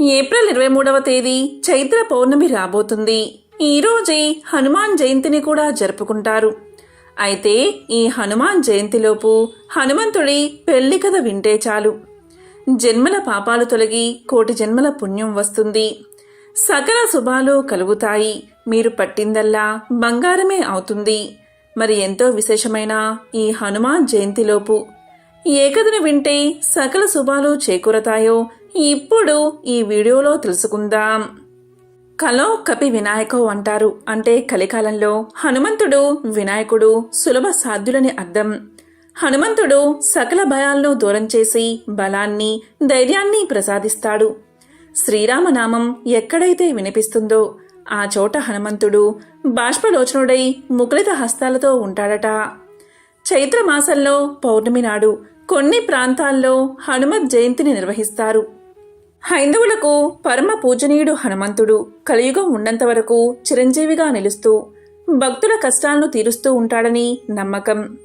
April 23వ తేదీ చైత్ర పౌర్ణమి రాబోతుంది. ఈరోజే హనుమాన్ జయంతిని కూడా జరుపుకుంటారు. అయితే ఈ హనుమాన్ జయంతిలోపు హనుమంతుడి పెళ్లి కథ వింటే చాలు. జన్మల పాపాలు తొలగి కోటి జన్మల పుణ్యం వస్తుంది. సకల శుభాలు కలుగుతాయి. మీరు పట్టిందల్లా బంగారమే అవుతుంది. మరి ఎంతో విశేషమైన ఈ హనుమాన్ జయంతిలోపు ఏ కథను వింటే సకల శుభాలు చేకూరతాయో ఇప్పుడు ఈ వీడియోలో తెలుసుకుందాం. కలో కపి వినాయకో అంటారు. అంటే కలికాలంలో హనుమంతుడు వినాయకుడు సులభ సాధ్యులని అర్థం. హనుమంతుడు సకల భయాలను దూరం చేసి బలాన్ని ధైర్యాన్ని ప్రసాదిస్తాడు. శ్రీరామనామం ఎక్కడైతే వినిపిస్తుందో ఆ చోట హనుమంతుడు బాష్పలోచనుడై ముకులిత హస్తాలతో ఉంటాడట. చైత్రమాసంలో పౌర్ణమి నాడు కొన్ని ప్రాంతాల్లో హనుమత్ జయంతిని నిర్వహిస్తారు. హైందవులకు పరమ పూజనీయుడు హనుమంతుడు కలియుగం ఉన్నంత వరకు చిరంజీవిగా నిలుస్తూ భక్తుల కష్టాలను తీరుస్తూ ఉంటాడని నమ్మకం.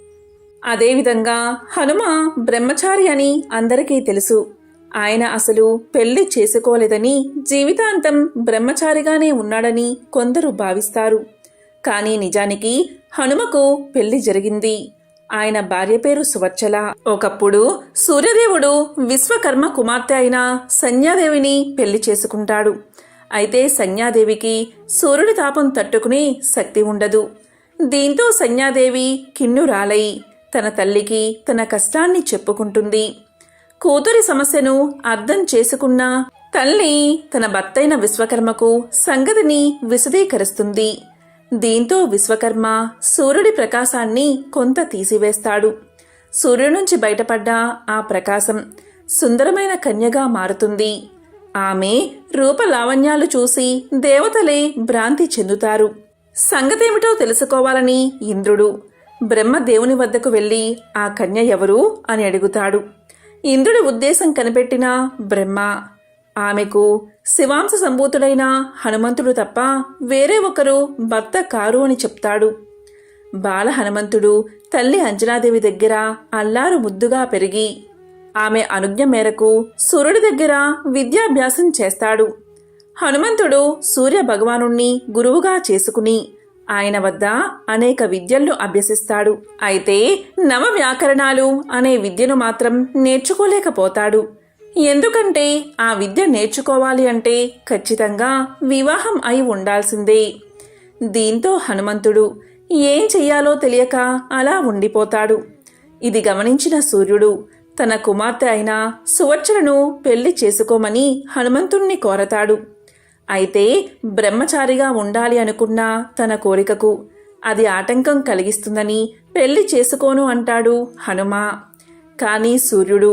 అదేవిధంగా హనుమ బ్రహ్మచారి అని అందరికీ తెలుసు. ఆయన అసలు పెళ్లి చేసుకోలేదని జీవితాంతం బ్రహ్మచారిగానే ఉన్నాడని కొందరు భావిస్తారు. కానీ నిజానికి హనుమకు పెళ్లి జరిగింది. ఆయన భార్య పేరు సువర్చల. ఒకప్పుడు సూర్యదేవుడు విశ్వకర్మ కుమార్తె అయిన సంధ్యాదేవిని పెళ్లి చేసుకుంటాడు. అయితే సంధ్యాదేవికి సూర్యుడి తాపం తట్టుకునే శక్తి ఉండదు. దీంతో సంధ్యాదేవి కిన్నురాలై తన తల్లికి తన కష్టాన్ని చెప్పుకుంటుంది. కూతురి సమస్యను అర్థం చేసుకున్న తల్లి తన భర్తైన విశ్వకర్మకు సంగతిని విశదీకరిస్తుంది. దీంతో విశ్వకర్మ సూర్యుడి ప్రకాశాన్ని కొంత తీసివేస్తాడు. సూర్యుడి నుంచి బయటపడ్డ ఆ ప్రకాశం సుందరమైన కన్యగా మారుతుంది. ఆమె రూపలావణ్యాలు చూసి దేవతలే భ్రాంతి చెందుతారు. సంగతేమిటో తెలుసుకోవాలని ఇంద్రుడు బ్రహ్మదేవుని వద్దకు వెళ్లి ఆ కన్య ఎవరు అని అడుగుతాడు. ఇంద్రుడి ఉద్దేశం కనిపెట్టిన బ్రహ్మ ఆమెకు శివాంశ సంభూతుడైన హనుమంతుడు తప్ప వేరే ఒకరు భర్త కారు అని చెప్తాడు. బాల హనుమంతుడు తల్లి అంజనాదేవి దగ్గర అల్లారు ముద్దుగా పెరిగి ఆమె అనుజ్ఞ మేరకు సూర్యుడి దగ్గర విద్యాభ్యాసం చేస్తాడు. హనుమంతుడు సూర్య భగవానుణ్ణి గురువుగా చేసుకుని ఆయన వద్ద అనేక విద్యలను అభ్యసిస్తాడు. అయితే నవ వ్యాకరణాలు అనే విద్యను మాత్రం నేర్చుకోలేకపోతాడు. ఎందుకంటే ఆ విద్య నేర్చుకోవాలి అంటే ఖచ్చితంగా వివాహం అయి ఉండాల్సిందే. దీంతో హనుమంతుడు ఏం చెయ్యాలో తెలియక అలా ఉండిపోతాడు. ఇది గమనించిన సూర్యుడు తన కుమార్తె అయిన సువర్చలను పెళ్లి చేసుకోమని హనుమంతుణ్ణి కోరతాడు. అయితే బ్రహ్మచారిగా ఉండాలి అనుకున్న తన కోరికకు అది ఆటంకం కలిగిస్తుందని పెళ్లి చేసుకోను అంటాడు హనుమ. కానీ సూర్యుడు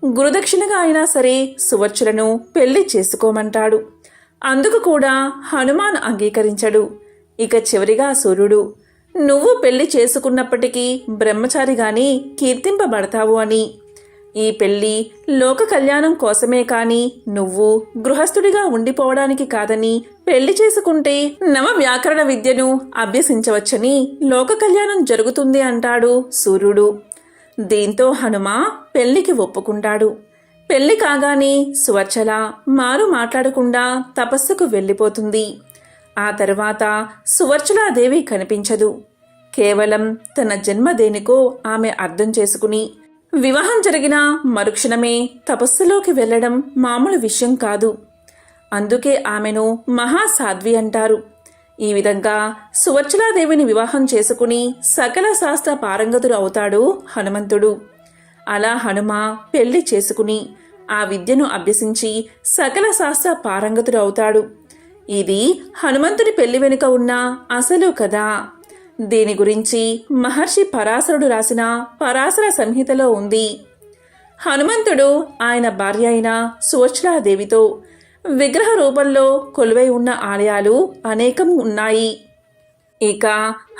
గురుదక్షిణగా అయినా సరే సువర్చలను పెళ్లి చేసుకోమంటాడు. అందుకు కూడా హనుమాన్ అంగీకరించడు. ఇక చివరిగా సూర్యుడు నువ్వు పెళ్లి చేసుకున్నప్పటికీ బ్రహ్మచారిగానే కీర్తింపబడతావు అని, ఈ పెళ్లి లోక కళ్యాణం కోసమే కాని నువ్వు గృహస్థుడిగా ఉండిపోవడానికి కాదని, పెళ్లి చేసుకుంటే నవ వ్యాకరణ విద్యను అభ్యసించవచ్చని లోక కళ్యాణం జరుగుతుంది అంటాడు సూర్యుడు. దీంతో హనుమ పెళ్లికి ఒప్పుకుంటాడు. పెళ్లి కాగానే సువర్చల మారు మాట్లాడకుండా తపస్సుకు వెళ్ళిపోతుంది. ఆ తర్వాత సువర్చలాదేవి కనిపించదు. కేవలం తన జన్మ దేనికో ఆమె అర్థం చేసుకుని వివాహం జరిగిన మరుక్షణమే తపస్సులోకి వెళ్లడం మామూలు విషయం కాదు. అందుకే ఆమెను మహాసాధ్వి అంటారు. ఈ విధంగా సువర్చలాదేవిని వివాహం చేసుకుని సకల శాస్త్ర పారంగతుడు అవుతాడు హనుమంతుడు. అలా హనుమ పెళ్లి చేసుకుని ఆ విద్యను అభ్యసించి సకల శాస్త్ర పారంగతుడు అవుతాడు. ఇది హనుమంతుడి పెళ్లి వెనుక ఉన్న అసలు కథ. దీని గురించి మహర్షి పరాశరుడు రాసిన పరాశర సంహితలో ఉంది. హనుమంతుడు ఆయన భార్య అయిన సువర్చలాదేవితో విగ్రహ రూపంలో కొలువై ఉన్న ఆలయాలు అనేకం ఉన్నాయి. ఇక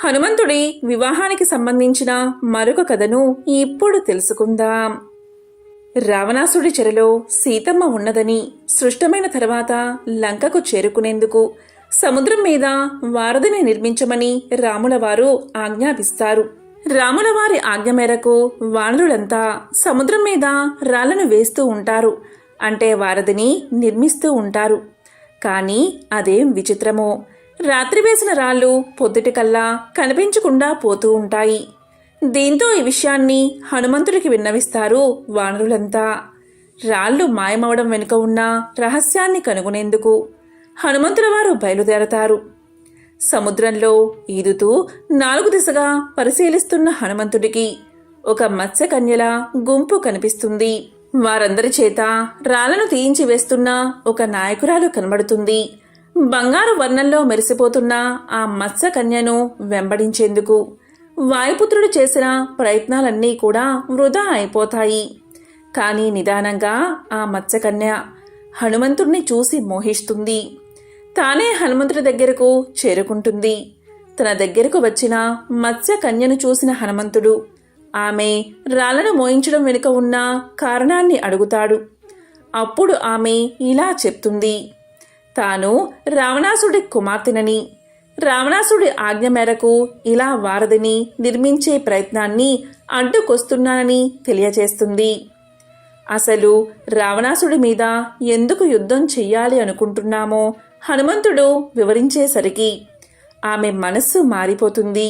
హనుమంతుడి వివాహానికి సంబంధించిన మరొక కథను ఇప్పుడు తెలుసుకుందాం. రావణాసుడి చెరలో సీతమ్మ ఉన్నదని, సృష్టమైన తర్వాత లంకకు చేరుకునేందుకు సముద్రం మీద వారధిని నిర్మించమని రాములవారు ఆజ్ఞాపిస్తారు. రాములవారి ఆజ్ఞ మేరకు వానరులంతా సముద్రం మీద రాళ్లను వేస్తూ ఉంటారు. అంటే వారధిని నిర్మిస్తూ ఉంటారు. కానీ అదేం విచిత్రమో, రాత్రి వేసిన రాళ్ళు పొద్దుటికల్లా కనిపించకుండా పోతూ ఉంటాయి. దీంతో ఈ విషయాన్ని హనుమంతుడికి విన్నవిస్తారు వానరులంతా. రాళ్ళు మాయమవడం వెనుక ఉన్న రహస్యాన్ని కనుగొనేందుకు హనుమంతుల వారు బయలుదేరతారు. సముద్రంలో ఈదుతూ 4 దిశగా పరిశీలిస్తున్న హనుమంతుడికి ఒక మత్స్యకన్యల గుంపు కనిపిస్తుంది. వారందరి చేత రాళ్లను తీయించి వేస్తున్న ఒక నాయకురాలు కనబడుతుంది. బంగారు వర్ణంలో మెరిసిపోతున్న ఆ మత్స్యకన్యను వెంబడించేందుకు వాయుపుత్రుడు చేసిన ప్రయత్నాలన్నీ కూడా వృధా అయిపోతాయి. కానీ నిదానంగా ఆ మత్స్యకన్య హనుమంతుడిని చూసి మోహిస్తుంది. తానే హనుమంతుడి దగ్గరకు చేరుకుంటుంది. తన దగ్గరకు వచ్చిన మత్స్యకన్యను చూసిన హనుమంతుడు ఆమె రాళ్లను మోయించడం వెనుక ఉన్న కారణాన్ని అడుగుతాడు. అప్పుడు ఆమె ఇలా చెప్తుంది. తాను రావణాసుడి కుమార్తెనని, రావణాసుడి ఆజ్ఞ మేరకు ఇలా వారధిని నిర్మించే ప్రయత్నాన్ని అడ్డుకొస్తున్నానని తెలియజేస్తుంది. అసలు రావణాసుడి మీద ఎందుకు యుద్ధం చెయ్యాలి అనుకుంటున్నామో హనుమంతుడు వివరించేసరికి ఆమె మనస్సు మారిపోతుంది.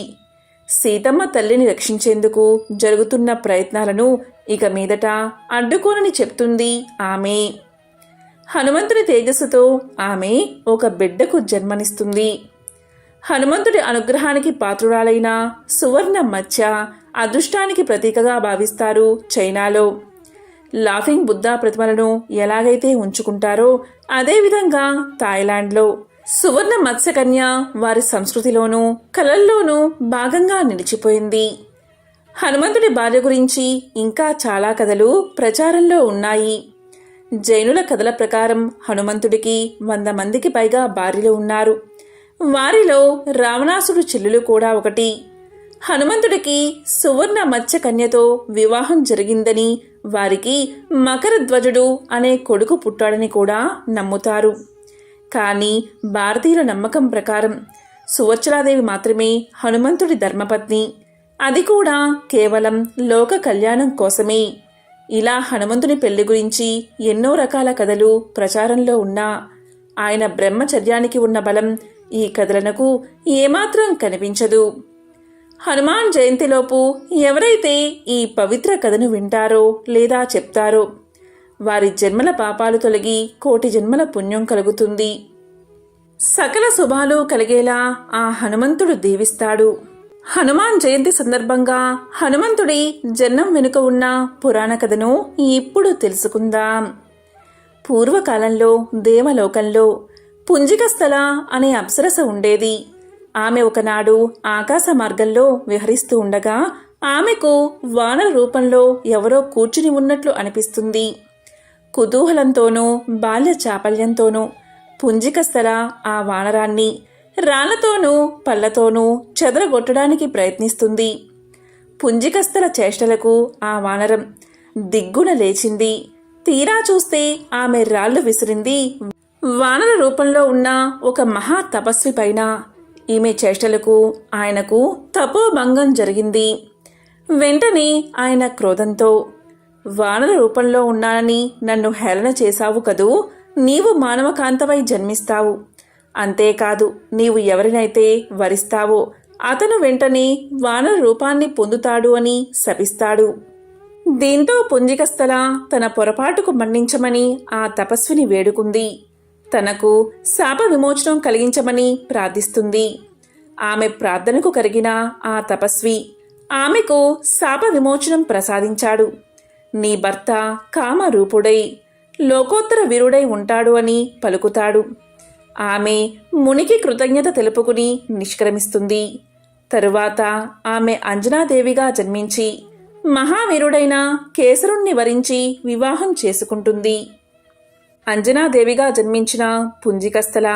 సీతమ్మ తల్లిని రక్షించేందుకు జరుగుతున్న ప్రయత్నాలను ఇక మీదట అడ్డుకోనని చెప్తుంది ఆమె. హనుమంతుడి తేజస్సుతో ఆమె ఒక బిడ్డకు జన్మనిస్తుంది. హనుమంతుడి అనుగ్రహానికి పాత్రురాలైన సువర్ణ మత్స్య అదృష్టానికి ప్రతీకగా భావిస్తారు చైనాలో. లాఫింగ్ బుద్ధా ప్రతిమలను ఎలాగైతే ఉంచుకుంటారో అదేవిధంగా థాయిలాండ్లో సువర్ణ మత్స్యకన్య వారి సంస్కృతిలోనూ కళల్లోనూ భాగంగా నిలిచిపోయింది. హనుమంతుడి భార్య గురించి ఇంకా చాలా కథలు ప్రచారంలో ఉన్నాయి. జైనుల కథల ప్రకారం హనుమంతుడికి 100 మందికి పైగా భార్యలు ఉన్నారు. వారిలో రావణాసుడు చెల్లెలు కూడా ఒకటి. హనుమంతుడికి సువర్ణ మత్స్యకన్యతో వివాహం జరిగిందని, వారికి మకరధ్వజుడు అనే కొడుకు పుట్టాడని కూడా నమ్ముతారు. కానీ భారతీయుల నమ్మకం ప్రకారం సువర్చలాదేవి మాత్రమే హనుమంతుడి ధర్మపత్ని. అది కూడా కేవలం లోక కళ్యాణం కోసమే. ఇలా హనుమంతుని పెళ్లి గురించి ఎన్నో రకాల కథలు ప్రచారంలో ఉన్నా ఆయన బ్రహ్మచర్యానికి ఉన్న బలం ఈ కథలకు ఏమాత్రం కనిపించదు. హనుమాన్ జయంతిలోపు ఎవరైతే ఈ పవిత్ర కథను వింటారో లేదా చెప్తారో వారి జన్మల పాపాలు తొలగి 1,000,000 జన్మల పుణ్యం కలుగుతుంది. సకల శుభాలు కలిగేలా ఆ హనుమంతుడు దీవిస్తాడు. హనుమాన్ జయంతి సందర్భంగా హనుమంతుడి జన్మం వెనుక ఉన్న పురాణ కథను ఇప్పుడు తెలుసుకుందాం. పూర్వకాలంలో దేవలోకంలో పుంజికస్థల అనే అప్సరస ఉండేది. ఆమె ఒకనాడు ఆకాశ మార్గంలో విహరిస్తూ ఉండగా ఆమెకు వానర రూపంలో ఎవరో కూర్చుని ఉన్నట్లు అనిపిస్తుంది. కుతూహలంతోనూ బాల్య చాపల్యంతోనూ పుంజికస్థల ఆ వానరాన్ని రాళ్లతోనూ పళ్లతోనూ చెదరగొట్టడానికి ప్రయత్నిస్తుంది. పుంజికస్థల చేష్టలకు ఆ వానరం దిగ్గున లేచింది. తీరా చూస్తే ఆమె రాళ్లు విసిరింది వానర రూపంలో ఉన్న ఒక మహా తపస్వి పైన. ఈమె చేష్టలకు ఆయనకు తపోభంగం జరిగింది. వెంటనే ఆయన క్రోధంతో, వానర రూపంలో ఉన్నానని నన్ను హేళన చేశావు కదూ, నీవు మానవకాంతవై జన్మిస్తావు. అంతేకాదు, నీవు ఎవరినైతే వరిస్తావో అతను వెంటనే వానర రూపాన్ని పొందుతాడు అని శపిస్తాడు. దీంతో పుంజికస్థల తన పొరపాటుకు మన్నించమని ఆ తపస్విని వేడుకుంది. తనకు శాప విమోచనం కలిగించమని ప్రార్థిస్తుంది. ఆమె ప్రార్థనకు కరిగిన ఆ తపస్వి ఆమెకు శాప విమోచనం ప్రసాదించాడు. నీ భర్త కామరూపుడై లోకోత్తర వీరుడై ఉంటాడు అని పలుకుతాడు. ఆమె మునికి కృతజ్ఞత తెలుపుకుని నిష్క్రమిస్తుంది. తరువాత ఆమె అంజనాదేవిగా జన్మించి మహావీరుడైన కేసరుణ్ణి వరించి వివాహం చేసుకుంటుంది. అంజనాదేవిగా జన్మించిన పుంజికస్థల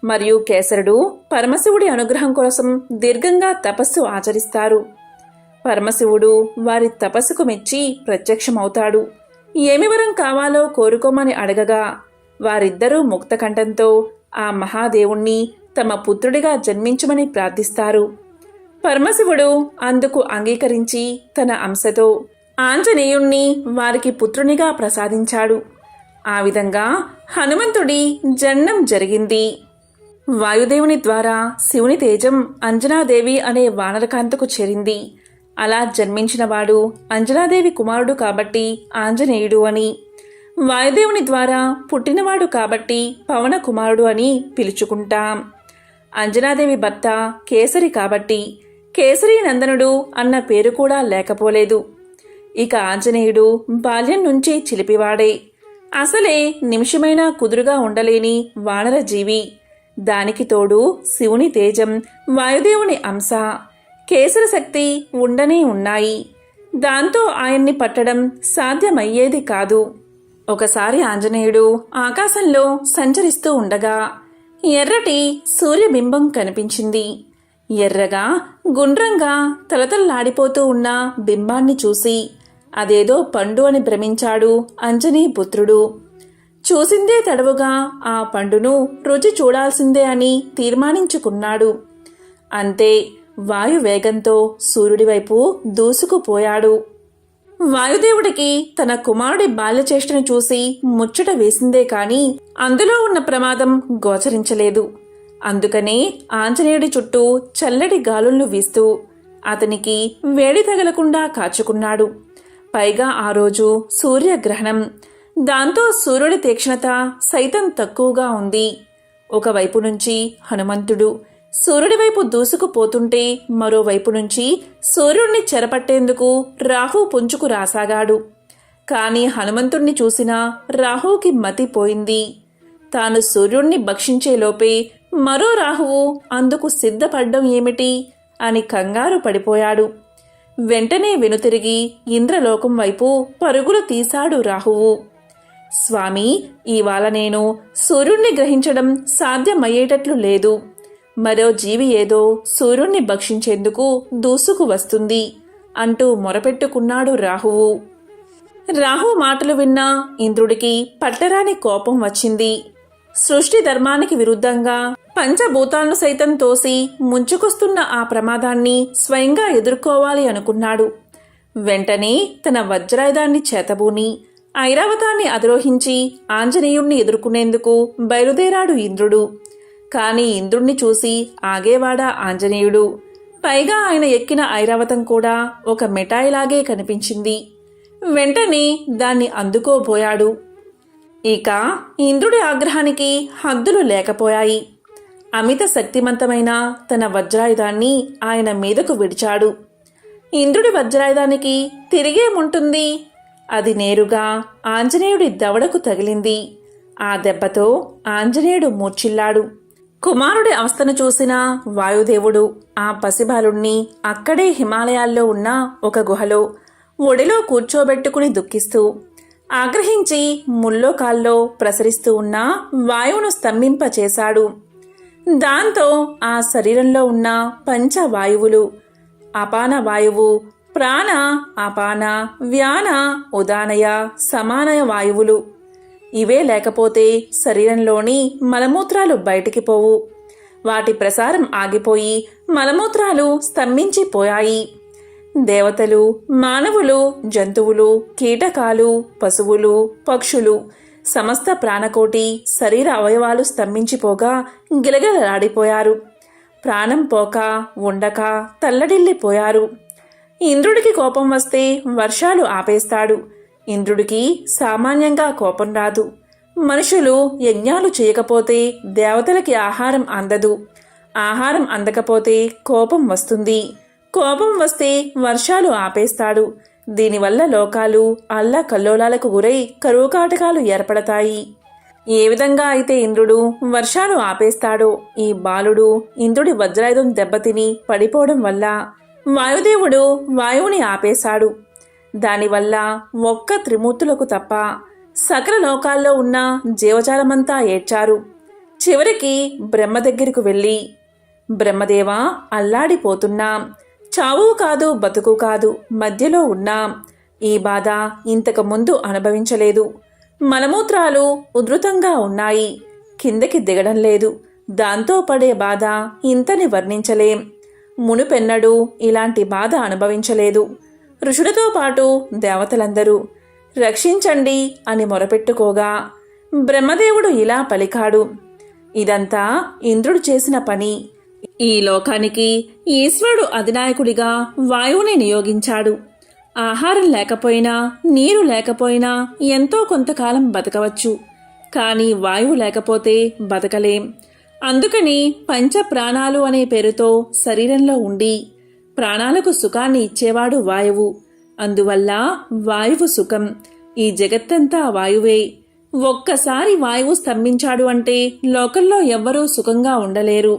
మరియు కేసరుడు పరమశివుడి అనుగ్రహం కోసం దీర్ఘంగా తపస్సు ఆచరిస్తారు. పరమశివుడు వారి తపస్సుకు మెచ్చి ప్రత్యక్షమవుతాడు. ఏమి వరం కావాలో కోరుకోమని అడగగా వారిద్దరూ ముక్తకంఠంతో ఆ మహాదేవుణ్ణి తమ పుత్రుడిగా జన్మించమని ప్రార్థిస్తారు. పరమశివుడు అందుకు అంగీకరించి తన అంశతో ఆంజనేయుణ్ణి వారికి పుత్రునిగా ప్రసాదించాడు. ఆ విధంగా హనుమంతుడి జననం జరిగింది. వాయుదేవుని ద్వారా శివుని తేజం అంజనాదేవి అనే వానరకాంతకు చేరింది. అలా జన్మించినవాడు అంజనాదేవి కుమారుడు కాబట్టి ఆంజనేయుడు అని, వాయుదేవుని ద్వారా పుట్టినవాడు కాబట్టి పవన కుమారుడు అని పిలుచుకుంటాం. అంజనాదేవి భర్త కేసరి కాబట్టి కేసరి నందనుడు అన్న పేరు కూడా లేకపోలేదు. ఇక ఆంజనేయుడు బాల్యం నుంచి చిలిపివాడే. అసలే నిమిషమైనా కుదురుగా ఉండలేని వానర జీవి. దానికి తోడు శివుని తేజం, వాయుదేవుని అంశ, కేసర శక్తి ఉండనే ఉన్నాయి. దాంతో ఆయన్ని పట్టడం సాధ్యమయ్యేది కాదు. ఒకసారి ఆంజనేయుడు ఆకాశంలో సంచరిస్తూ ఉండగా ఎర్రటి సూర్యబింబం కనిపించింది. ఎర్రగా గుండ్రంగా తలతల్లాడిపోతూ ఉన్న బింబాన్ని చూసి అదేదో పండు అని భ్రమించాడు అంజనీపుత్రుడు. చూసిందే తడవుగా ఆ పండును రుచి చూడాల్సిందే అని తీర్మానించుకున్నాడు. అంతే, వాయువేగంతో సూర్యుడి వైపు దూసుకుపోయాడు. వాయుదేవుడికి తన కుమారుడి బాల్యచేష్టను చూసి ముచ్చట వేసిందే కాని అందులో ఉన్న ప్రమాదం గోచరించలేదు. అందుకనే ఆంజనేయుడి చుట్టూ చల్లటి గాలులను వీస్తూ అతనికి వేడి తగలకుండా కాచుకున్నాడు. పైగా ఆ రోజు సూర్యగ్రహణం. దాంతో సూర్యుడి తీక్షణత సైతం తక్కువగా ఉంది. ఒకవైపు నుంచి హనుమంతుడు సూర్యుడి వైపు దూసుకుపోతుంటే మరోవైపు నుంచి సూర్యుడిని చెరపట్టేందుకు రాహు పుంజుకు రాసాగాడు. కాని హనుమంతుణ్ణి చూసిన రాహువుకి మతిపోయింది. తాను సూర్యుణ్ణి భక్షించేలోపే మరో రాహువు అందుకు సిద్ధపడ్డం ఏమిటి అని కంగారు పడిపోయాడు. వెంటనే వెనుతిరిగి ఇంద్రలోకం వైపు పరుగులు తీశాడు రాహువు. స్వామి, ఇవాళ నేను సూర్యుణ్ణి గ్రహించడం సాధ్యమయ్యేటట్లు లేదు. మరో జీవి ఏదో సూర్యుణ్ణి భక్షించేందుకు దూసుకు వస్తుంది అంటూ మొరపెట్టుకున్నాడు రాహువు. రాహు మాటలు విన్న ఇంద్రుడికి పట్టరాని కోపం వచ్చింది. సృష్టి ధర్మానికి విరుద్ధంగా పంచభూతాలను సైతం తోసి ముంచుకొస్తున్న ఆ ప్రమాదాన్ని స్వయంగా ఎదుర్కోవాలి అనుకున్నాడు. వెంటనే తన వజ్రాయుధాన్ని చేతబూని ఐరావతాన్ని అధిరోహించి ఆంజనేయుణ్ణి ఎదుర్కొనేందుకు బయలుదేరాడు ఇంద్రుడు. కాని ఇంద్రుణ్ణి చూసి ఆగేవాడా ఆంజనేయుడు. పైగా ఆయన ఎక్కిన ఐరావతం కూడా ఒక మిఠాయిలాగే కనిపించింది. వెంటనే దాన్ని అందుకోబోయాడు. ఇక ఇంద్రుడి ఆగ్రహానికి హద్దులు లేకపోయాయి. అమిత శక్తిమంతమైన తన వజ్రాయుధాన్ని ఆయన మీదకు విడిచాడు. ఇంద్రుడి వజ్రాయుధానికి తిరిగేముంటుంది? అది నేరుగా ఆంజనేయుడి దవడకు తగిలింది. ఆ దెబ్బతో ఆంజనేయుడు మూర్ఛిల్లాడు. కుమారుడి అవస్థను చూసిన వాయుదేవుడు ఆ పసిబాలుణ్ణి అక్కడే హిమాలయాల్లో ఉన్న ఒక గుహలో ఒడిలో కూర్చోబెట్టుకుని దుఃఖిస్తూ ఆగ్రహించి ముల్లోకాల్లో ప్రసరిస్తూ ఉన్న వాయువును స్తంభింపచేశాడు. దాంతో ఆ శరీరంలో ఉన్న పంచవాయువులు అపాన వాయువు, ప్రాణ, అపాన, వ్యాన, ఉదానయ, సమానయ వాయువులు ఇవే లేకపోతే శరీరంలోని మలమూత్రాలు బయటికి పోవు. వాటి ప్రసారం ఆగిపోయి మలమూత్రాలు స్తంభించిపోయాయి. దేవతలు, మానవులు, జంతువులు, కీటకాలు, పశువులు, పక్షులు, సమస్త ప్రాణకోటి శరీర అవయవాలు స్తంభించిపోగా గిలగిలలాడిపోయారు. ప్రాణం పోక ఉండక తల్లడిల్లిపోయారు. ఇంద్రుడికి కోపం వస్తే వర్షాలు ఆపేస్తాడు. ఇంద్రుడికి సామాన్యంగా కోపం రాదు. మనుషులు యజ్ఞాలు చేయకపోతే దేవతలకి ఆహారం అందదు. ఆహారం అందకపోతే కోపం వస్తుంది. కోపం వస్తే వర్షాలు ఆపేస్తాడు. దీనివల్ల లోకాలు అల్లకల్లోలాలకు గురై కరువు కాటకాలు ఏర్పడతాయి. ఏ విధంగా అయితే ఇంద్రుడు వర్షాలు ఆపేస్తాడో ఈ బాలుడు ఇంద్రుడి వజ్రాయుధం దెబ్బతిని పడిపోవడం వల్ల వాయుదేవుడు వాయువుని ఆపేశాడు. దానివల్ల ఒక్క త్రిమూర్తులకు తప్ప సకల లోకాల్లో ఉన్న జీవజాలమంతా ఏడ్చారు. చివరికి బ్రహ్మ దగ్గరకు వెళ్ళి, బ్రహ్మదేవా, అల్లాడిపోతున్నాం. చావు కాదు బతుకు కాదు, మధ్యలో ఉన్నాం. ఈ బాధ ఇంతకు ముందు అనుభవించలేదు. మలమూత్రాలు ఉధృతంగా ఉన్నాయి. కిందకి దిగడం లేదు. దాంతో పడే బాధ ఇంతని వర్ణించలేం. మునుపెన్నడూ ఇలాంటి బాధ అనుభవించలేదు. ఋషులతో పాటు దేవతలందరూ రక్షించండి అని మొరపెట్టుకోగా బ్రహ్మదేవుడు ఇలా పలికాడు, ఇదంతా ఇంద్రుడు చేసిన పని. ఈ లోకానికి ఈశ్వరుడు అధినాయకుడిగా వాయువుని నియోగించాడు. ఆహారం లేకపోయినా నీరు లేకపోయినా ఎంతో కొంతకాలం బతకవచ్చు, కానీ వాయువు లేకపోతే బతకలేం. అందుకని పంచ ప్రాణాలు అనే పేరుతో శరీరంలో ఉండి ప్రాణాలకు సుఖాన్ని ఇచ్చేవాడు వాయువు. అందువల్ల వాయువు సుఖం. ఈ జగత్తంతా వాయువే. ఒక్కసారి వాయువు స్తంభించాడు అంటే లోకంలో ఎవ్వరూ సుఖంగా ఉండలేరు.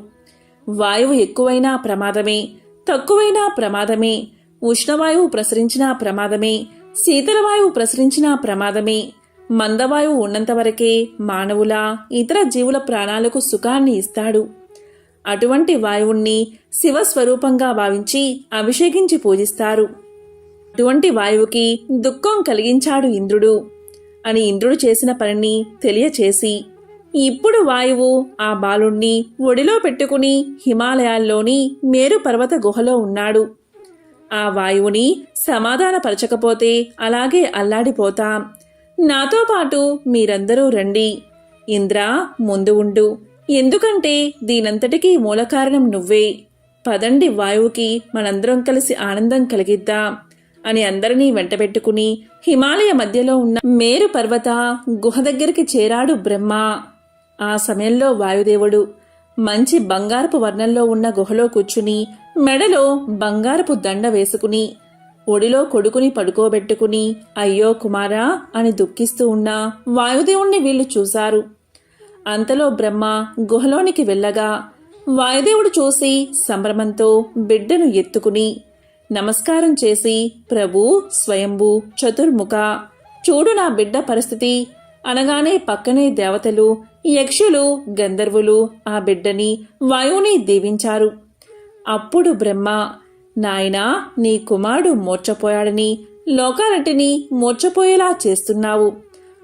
వాయువు ఎక్కువైనా ప్రమాదమే, తక్కువైనా ప్రమాదమే. ఉష్ణవాయువు ప్రసరించినా ప్రమాదమే, శీతలవాయువు ప్రసరించినా ప్రమాదమే. మందవాయువు ఉన్నంతవరకే మానవుల ఇతర జీవుల ప్రాణాలకు సుఖాన్ని ఇస్తాడు. అటువంటి వాయువుణ్ణి శివస్వరూపంగా భావించి అభిషేకించి పూజిస్తారు. అటువంటి వాయువుకి దుఃఖం కలిగించాడు ఇంద్రుడు అని ఇంద్రుడు చేసిన పనిని తెలియచేసి, ఇప్పుడు వాయువు ఆ బాలుణ్ణి ఒడిలో పెట్టుకుని హిమాలయాల్లోని మేరు పర్వత గుహలో ఉన్నాడు. ఆ వాయువుని సమాధానపరచకపోతే అలాగే అల్లాడిపోతాం. నాతో పాటు మీరందరూ రండి. ఇంద్ర ముందు ఉండు, ఎందుకంటే దీనంతటికీ మూలకారణం నువ్వే. పదండి, వాయువుకి మనందరం కలిసి ఆనందం కలిగిద్దాం అని అందరినీ వెంటబెట్టుకుని హిమాలయ మధ్యలో ఉన్న మేరు పర్వత గుహ దగ్గరికి చేరాడు బ్రహ్మ. ఆ సమయంలో వాయుదేవుడు మంచి బంగారపు వర్ణంలో ఉన్న గుహలో కూర్చుని మెడలో బంగారపు దండ వేసుకుని ఒడిలో కొడుకుని పడుకోబెట్టుకుని అయ్యో కుమారా అని దుఃఖిస్తూ ఉన్న వాయుదేవుణ్ణి వీళ్లు చూశారు. అంతలో బ్రహ్మ గుహలోనికి వెళ్ళగా వాయుదేవుడు చూసి సంభ్రమంతో బిడ్డను ఎత్తుకుని నమస్కారం చేసి, ప్రభు స్వయంభూ చతుర్ముఖ, చూడు నా బిడ్డ పరిస్థితి అనగానే పక్కనే దేవతలు, యక్షులు, గంధర్వులు ఆ బిడ్డని వాయువుని దీవించారు. అప్పుడు బ్రహ్మ, నాయనా, నీ కుమారుడు మూర్ఛపోయాడని లోకాలన్నిటినీ మూర్ఛపోయేలా చేస్తున్నావు.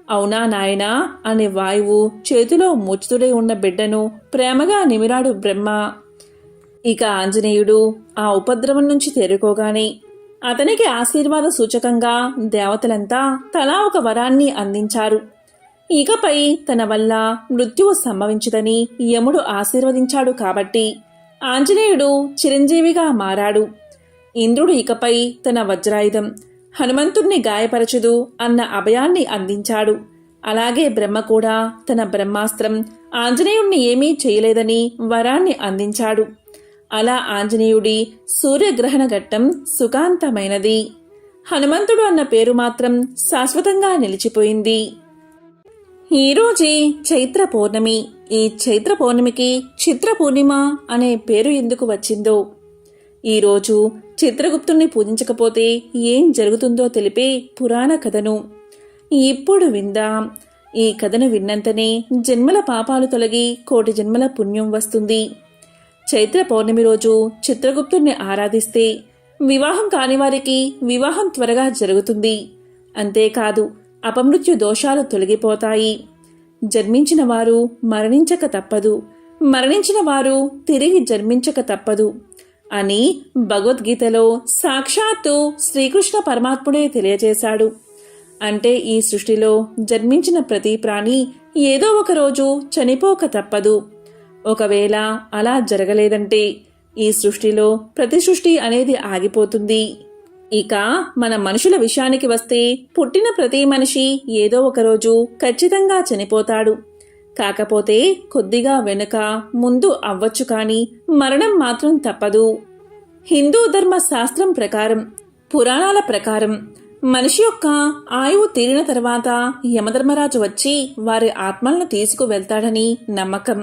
అవునా నాయనా అనే వాయువు చేతిలో మూర్ఛితుడై ఉన్న బిడ్డను ప్రేమగా నిమిరాడు బ్రహ్మ. ఇక ఆంజనేయుడు ఆ ఉపద్రవం నుంచి తేరుకోగానే అతనికి ఆశీర్వాద సూచకంగా దేవతలంతా తలా ఒక వరాన్ని అందించారు. ఇకపై తన వల్ల మృత్యువు సంభవించదని యముడు ఆశీర్వదించాడు కాబట్టి ఆంజనేయుడు చిరంజీవిగా మారాడు. ఇంద్రుడు ఇకపై తన వజ్రాయుధం హనుమంతుణ్ణి గాయపరచదు అన్న అభయాన్ని అందించాడు. అలాగే బ్రహ్మ కూడా తన బ్రహ్మాస్త్రం ఆంజనేయుణ్ణి ఏమీ చేయలేదని వరాన్ని అందించాడు. అలా ఆంజనేయుడి సూర్యగ్రహణ ఘట్టం సుఖాంతమైనది. హనుమంతుడు అన్న పేరు మాత్రం శాశ్వతంగా నిలిచిపోయింది. ఈరోజే చైత్ర పౌర్ణమి. ఈ చైత్ర పౌర్ణమికి చిత్ర పూర్ణిమ అనే పేరు ఎందుకు వచ్చిందో, ఈరోజు చిత్రగుప్తుణ్ణి పూజించకపోతే ఏం జరుగుతుందో తెలిపే పురాణ కథను ఇప్పుడు విందాం. ఈ కథను విన్నంతనే జన్మల పాపాలు తొలగి కోటి జన్మల పుణ్యం వస్తుంది. చైత్ర పౌర్ణమి రోజు చిత్రగుప్తుణ్ణి ఆరాధిస్తే వివాహం కాని వారికి వివాహం త్వరగా జరుగుతుంది. అంతేకాదు అపమృత్యు దోషాలు తొలగిపోతాయి. జన్మించిన వారు మరణించక తప్పదు, మరణించిన వారు తిరిగి జన్మించక తప్పదు అని భగవద్గీతలో సాక్షాత్తు శ్రీకృష్ణ పరమాత్ముడే తెలియజేశాడు. అంటే ఈ సృష్టిలో జన్మించిన ప్రతి ప్రాణి ఏదో ఒక రోజు చనిపోక తప్పదు. ఒకవేళ అలా జరగలేదంటే ఈ సృష్టిలో ప్రతి సృష్టి అనేది ఆగిపోతుంది. ఇక మన మనుషుల విషయానికి వస్తే పుట్టిన ప్రతి మనిషి ఏదో ఒక రోజు ఖచ్చితంగా చనిపోతాడు. కాకపోతే కొద్దిగా వెనుక ముందు అవ్వచ్చు, కానీ మరణం మాత్రం తప్పదు. హిందూ ధర్మ శాస్త్రం ప్రకారం, పురాణాల ప్రకారం మనిషి యొక్క ఆయువు తీరిన తర్వాత యమధర్మరాజు వచ్చి వారి ఆత్మలను తీసుకువెళ్తాడని నమ్మకం.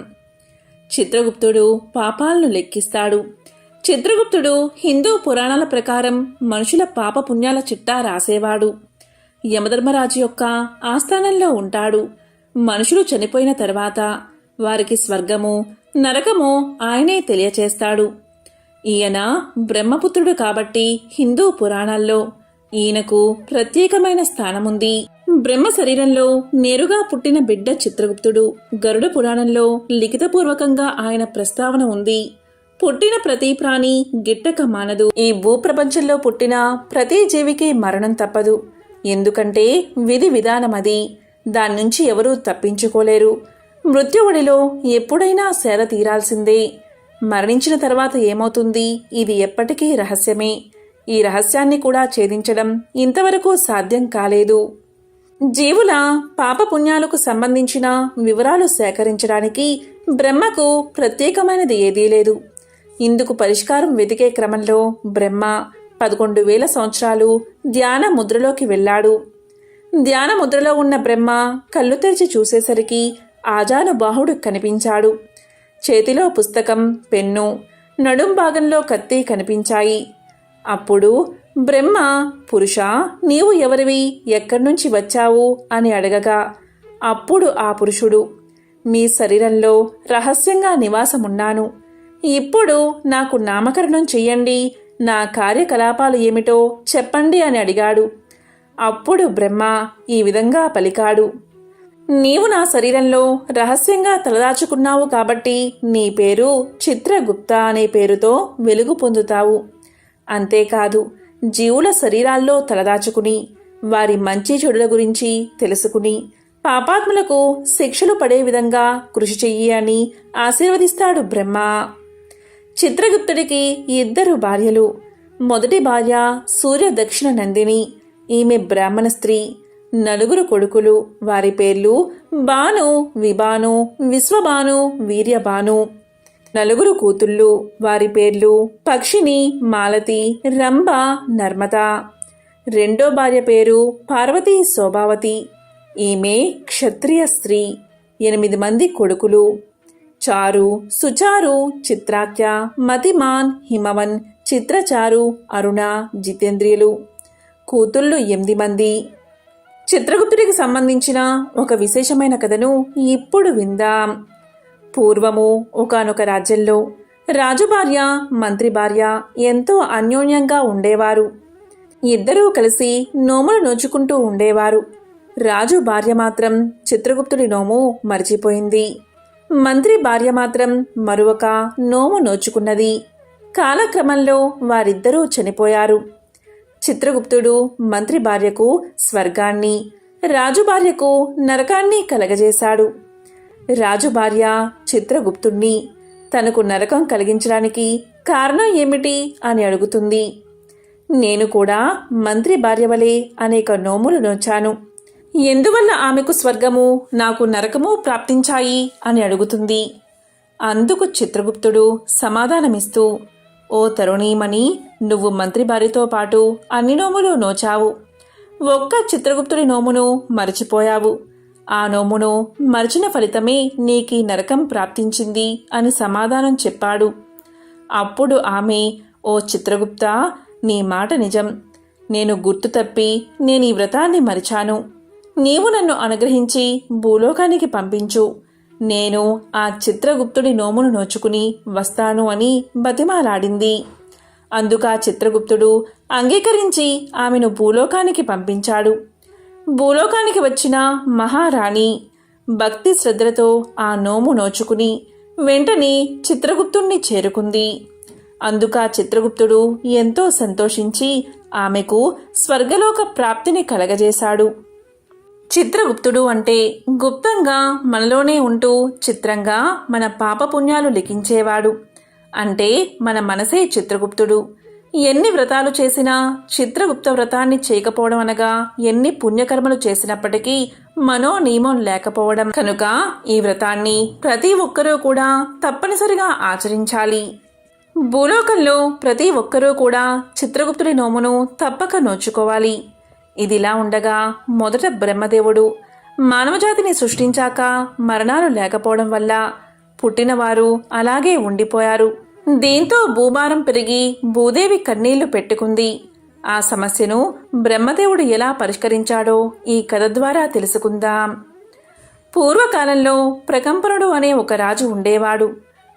చిత్రగుప్తుడు పాపాలను లెక్కిస్తాడు. చిత్రగుప్తుడు హిందూ పురాణాల ప్రకారం మనుషుల పాపపుణ్యాల చిట్టా రాసేవాడు. యమధర్మరాజు యొక్క ఆస్థానంలో ఉంటాడు. మనుషులు చనిపోయిన తర్వాత వారికి స్వర్గము నరకము ఆయనే తెలియచేస్తాడు. ఈయన బ్రహ్మపుత్రుడు కాబట్టి హిందూ పురాణాల్లో ఈయనకు ప్రత్యేకమైన స్థానముంది. బ్రహ్మ శరీరంలో నేరుగా పుట్టిన బిడ్డ చిత్రగుప్తుడు. గరుడ పురాణంలో లిఖితపూర్వకంగా ఆయన ప్రస్తావన ఉంది. పుట్టిన ప్రతి ప్రాణి గిట్టక మానదు. ఈ భూప్రపంచంలో పుట్టిన ప్రతి జీవికి మరణం తప్పదు. ఎందుకంటే విధి విధానమది. దాన్నుంచి ఎవరూ తప్పించుకోలేరు. మృత్యువుడిలో ఎప్పుడైనా సేద తీరాల్సిందే. మరణించిన తర్వాత ఏమవుతుంది, ఇది ఎప్పటికీ రహస్యమే. ఈ రహస్యాన్ని కూడా ఛేదించడం ఇంతవరకు సాధ్యం కాలేదు. జీవుల పాపపుణ్యాలకు సంబంధించిన వివరాలు సేకరించడానికి బ్రహ్మకు ప్రత్యేకమైనది ఏదీ లేదు. ఇందుకు పరిష్కారం వెతికే క్రమంలో బ్రహ్మ 11,000 సంవత్సరాలు ధ్యాన ముద్రలోకి వెళ్ళాడు. ధ్యాన ముద్రలో ఉన్న బ్రహ్మ కళ్ళు తెరిచి చూసేసరికి ఆజానుబాహుడు కనిపించాడు. చేతిలో పుస్తకం, పెన్ను, నడుం భాగంలో కత్తి కనిపించాయి. అప్పుడు బ్రహ్మ, పురుషా, నీవు ఎవరివి, ఎక్కడ్నుంచి వచ్చావు అని అడగగా అప్పుడు ఆ పురుషుడు, మీ శరీరంలో రహస్యంగా నివాసమున్నాను. ఇప్పుడు నాకు నామకరణం చెయ్యండి, నా కార్యకలాపాలు ఏమిటో చెప్పండి అని అడిగాడు. అప్పుడు బ్రహ్మ ఈ విధంగా పలికాడు, నీవు నా శరీరంలో రహస్యంగా తలదాచుకున్నావు కాబట్టి నీ పేరు చిత్రగుప్త అనే పేరుతో వెలుగు పొందుతావు. అంతేకాదు, జీవుల శరీరాల్లో తలదాచుకుని వారి మంచి చెడుల గురించి తెలుసుకుని పాపాత్ములకు శిక్షలు పడే విధంగా కృషి చెయ్యి అని ఆశీర్వదిస్తాడు బ్రహ్మ. చిత్రగుప్తుడికి 2 భార్యలు. మొదటి భార్య సూర్య దక్షిణ నందిని. ఈమె బ్రాహ్మణ స్త్రీ. 4 కొడుకులు. వారి పేర్లు బాను, విబాను, విశ్వబాను, వీర్యబాను. 4 కూతుళ్ళు. వారి పేర్లు పక్షిని, మాలతి, రంభ, నర్మద. రెండో భార్య పేరు పార్వతీ శోభావతి. ఈమె క్షత్రియ స్త్రీ. 8 మంది కొడుకులు. చారు, సుచారు, చిత్రాఖ్య, మతిమాన్, హిమవన్, చిత్రచారు, అరుణ, జితేంద్రియులు. కూతుళ్ళు 8 మంది. చిత్రగుప్తుడికి సంబంధించిన ఒక విశేషమైన కథను ఇప్పుడు విందాం. పూర్వము ఒకానొక రాజ్యంలో రాజు భార్య, మంత్రి భార్య ఎంతో అన్యోన్యంగా ఉండేవారు. 2 కలిసి నోములు నోచుకుంటూ ఉండేవారు. రాజు భార్య మాత్రం చిత్రగుప్తుడి నోము మర్చిపోయింది. మంత్రి భార్య మాత్రం మరొక నోము నోచుకున్నది. కాలక్రమంలో వారిద్దరూ చనిపోయారు. చిత్రగుప్తుడు మంత్రి భార్యకు స్వర్గాన్ని, రాజు భార్యకు నరకాన్ని కలగజేశాడు. రాజు భార్య చిత్రగుప్తుణ్ణి తనకు నరకం కలిగించడానికి కారణం ఏమిటి అని అడుగుతుంది. నేను కూడా మంత్రి భార్య వలె అనేక నోములు నోచాను. ఎందువల్ల ఆమెకు స్వర్గము, నాకు నరకము ప్రాప్తించాయి అని అడుగుతుంది. అందుకు చిత్రగుప్తుడు సమాధానమిస్తూ, ఓ తరుణీమణి, నువ్వు మంత్రి భార్యతో పాటు అన్ని నోములు నోచావు. ఒక్క చిత్రగుప్తుడి నోమును మరచిపోయావు. ఆ నోమును మరిచిన ఫలితమే నీకీ నరకం ప్రాప్తించింది అని సమాధానం చెప్పాడు. అప్పుడు ఆమె, ఓ చిత్రగుప్త, నీ మాట నిజం. నేను గుర్తు తప్పి నేనీ వ్రతాన్ని మరిచాను. నీవు నన్ను అనుగ్రహించి భూలోకానికి పంపించు. నేను ఆ చిత్రగుప్తుడి నోమును నోచుకుని వస్తాను అని బతిమాలాడింది. అందుకా చిత్రగుప్తుడు అంగీకరించి ఆమెను భూలోకానికి పంపించాడు. భూలోకానికి వచ్చిన మహారాణి భక్తి శ్రద్ధలతో ఆ నోము నోచుకుని వెంటనే చిత్రగుప్తుణ్ణి చేరుకుంది. అందుకా చిత్రగుప్తుడు ఎంతో సంతోషించి ఆమెకు స్వర్గలోక ప్రాప్తిని కలగజేశాడు. చిత్రగుప్తుడు అంటే గుప్తంగా మనలోనే ఉంటూ చిత్రంగా మన పాపపుణ్యాలు లిఖించేవాడు. అంటే మన మనసే చిత్రగుప్తుడు. ఎన్ని వ్రతాలు చేసినా చిత్రగుప్త వ్రతాన్ని చేయకపోవడం అనగా ఎన్ని పుణ్యకర్మలు చేసినప్పటికీ మనోనియమం లేకపోవడం కనుక ఈ వ్రతాన్ని ప్రతి ఒక్కరూ కూడా తప్పనిసరిగా ఆచరించాలి. భూలోకంలో ప్రతి ఒక్కరూ కూడా చిత్రగుప్తుడి నోమును తప్పక నోచుకోవాలి. ఇదిలా ఉండగా మొదట బ్రహ్మదేవుడు మానవజాతిని సృష్టించాక మరణాలు లేకపోవడం వల్ల పుట్టినవారు అలాగే ఉండిపోయారు. దీంతో భూభారం పెరిగి భూదేవి కన్నీళ్లు పెట్టుకుంది. ఆ సమస్యను బ్రహ్మదేవుడు ఎలా పరిష్కరించాడో ఈ కథ ద్వారా తెలుసుకుందాం. పూర్వకాలంలో ప్రకంపనుడు అనే ఒక రాజు ఉండేవాడు.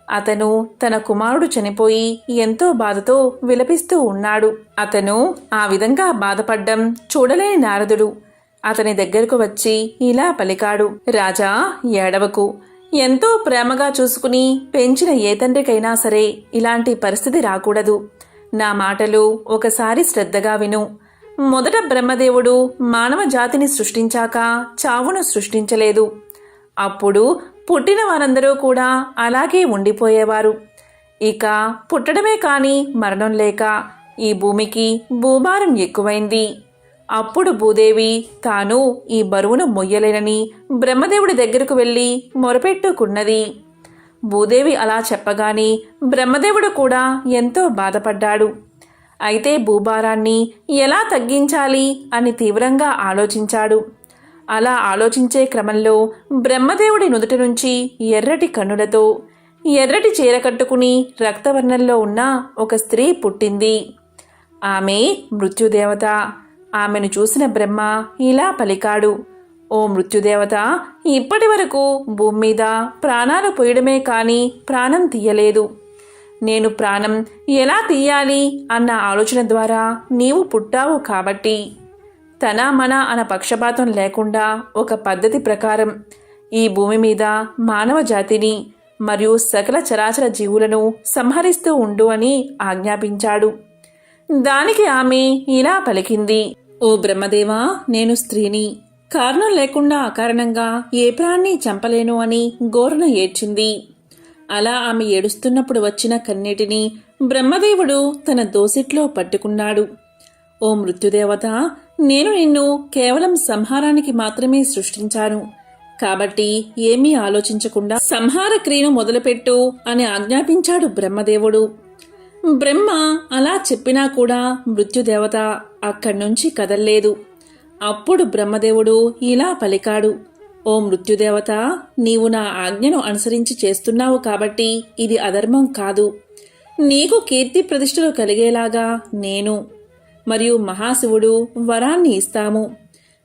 అతను తన కుమారుడు చనిపోయి ఎంతో బాధతో విలపిస్తూ ఉన్నాడు. అతను ఆ విధంగా బాధపడ్డం చూడలేని నారదుడు అతని దగ్గరకు వచ్చి ఇలా పలికాడు, రాజా, ఏడవకు. ఎంతో ప్రేమగా చూసుకుని పెంచిన ఏ తండ్రికైనా సరే ఇలాంటి పరిస్థితి రాకూడదు. నా మాటలు ఒకసారి శ్రద్ధగా విను. మొదట బ్రహ్మదేవుడు మానవ జాతిని సృష్టించాక చావును సృష్టించలేదు. అప్పుడు పుట్టిన వారందరూ కూడా అలాగే ఉండిపోయేవారు. ఇక పుట్టడమే కాని మరణం లేక ఈ భూమికి భూభారం ఎక్కువైంది. అప్పుడు భూదేవి తాను ఈ బరువును మొయ్యలేనని బ్రహ్మదేవుడి దగ్గరకు వెళ్ళి మొరపెట్టుకున్నది. భూదేవి అలా చెప్పగానే బ్రహ్మదేవుడు కూడా ఎంతో బాధపడ్డాడు. అయితే భూభారాన్ని ఎలా తగ్గించాలి అని తీవ్రంగా ఆలోచించాడు. అలా ఆలోచించే క్రమంలో బ్రహ్మదేవుడి నుదుటి నుంచి ఎర్రటి కన్నులతో ఎర్రటి చీర కట్టుకుని రక్తవర్ణంలో ఉన్న ఒక స్త్రీ పుట్టింది. ఆమె మృత్యుదేవత. ఆమెను చూసిన బ్రహ్మ ఇలా పలికాడు, ఓ మృత్యుదేవత, ఇప్పటి వరకు భూమి మీద ప్రాణాలు పోయడమే కాని ప్రాణం తీయలేదు. నేను ప్రాణం ఎలా తీయాలి అన్న ఆలోచన ద్వారా నీవు పుట్టావు కాబట్టి తన మన అన పక్షపాతం లేకుండా ఒక పద్ధతి ప్రకారం ఈ భూమి మీద మానవ జాతిని మరియు సకల చరాచర జీవులను సంహరిస్తూ ఉండు అని ఆజ్ఞాపించాడు. దానికి ఆమె ఇలా పలికింది, ఓ బ్రహ్మదేవా, నేను స్త్రీని. కారణం లేకుండా అకారణంగా ఏ ప్రాణిని చంపలేను అని ఘోరన ఏడ్చింది. అలా ఆమె ఏడుస్తున్నప్పుడు వచ్చిన కన్నీటిని బ్రహ్మదేవుడు తన దోసిట్లో పట్టుకున్నాడు. ఓ మృత్యుదేవత, నేను నిన్ను కేవలం సంహారానికి మాత్రమే సృష్టించాను. కాబట్టి ఏమీ ఆలోచించకుండా సంహార క్రియను మొదలుపెట్టు అని ఆజ్ఞాపించాడు బ్రహ్మదేవుడు. బ్రహ్మ అలా చెప్పినా కూడా మృత్యుదేవత అక్కడ్నుంచి కదల్లేదు. అప్పుడు బ్రహ్మదేవుడు ఇలా పలికాడు, ఓ మృత్యుదేవత, నీవు నా ఆజ్ఞను అనుసరించి చేస్తున్నావు కాబట్టి ఇది అధర్మం కాదు. నీకు కీర్తి ప్రతిష్టలు కలిగేలాగా నేను మరియు మహాశివుడు వరాన్ని ఇస్తాము.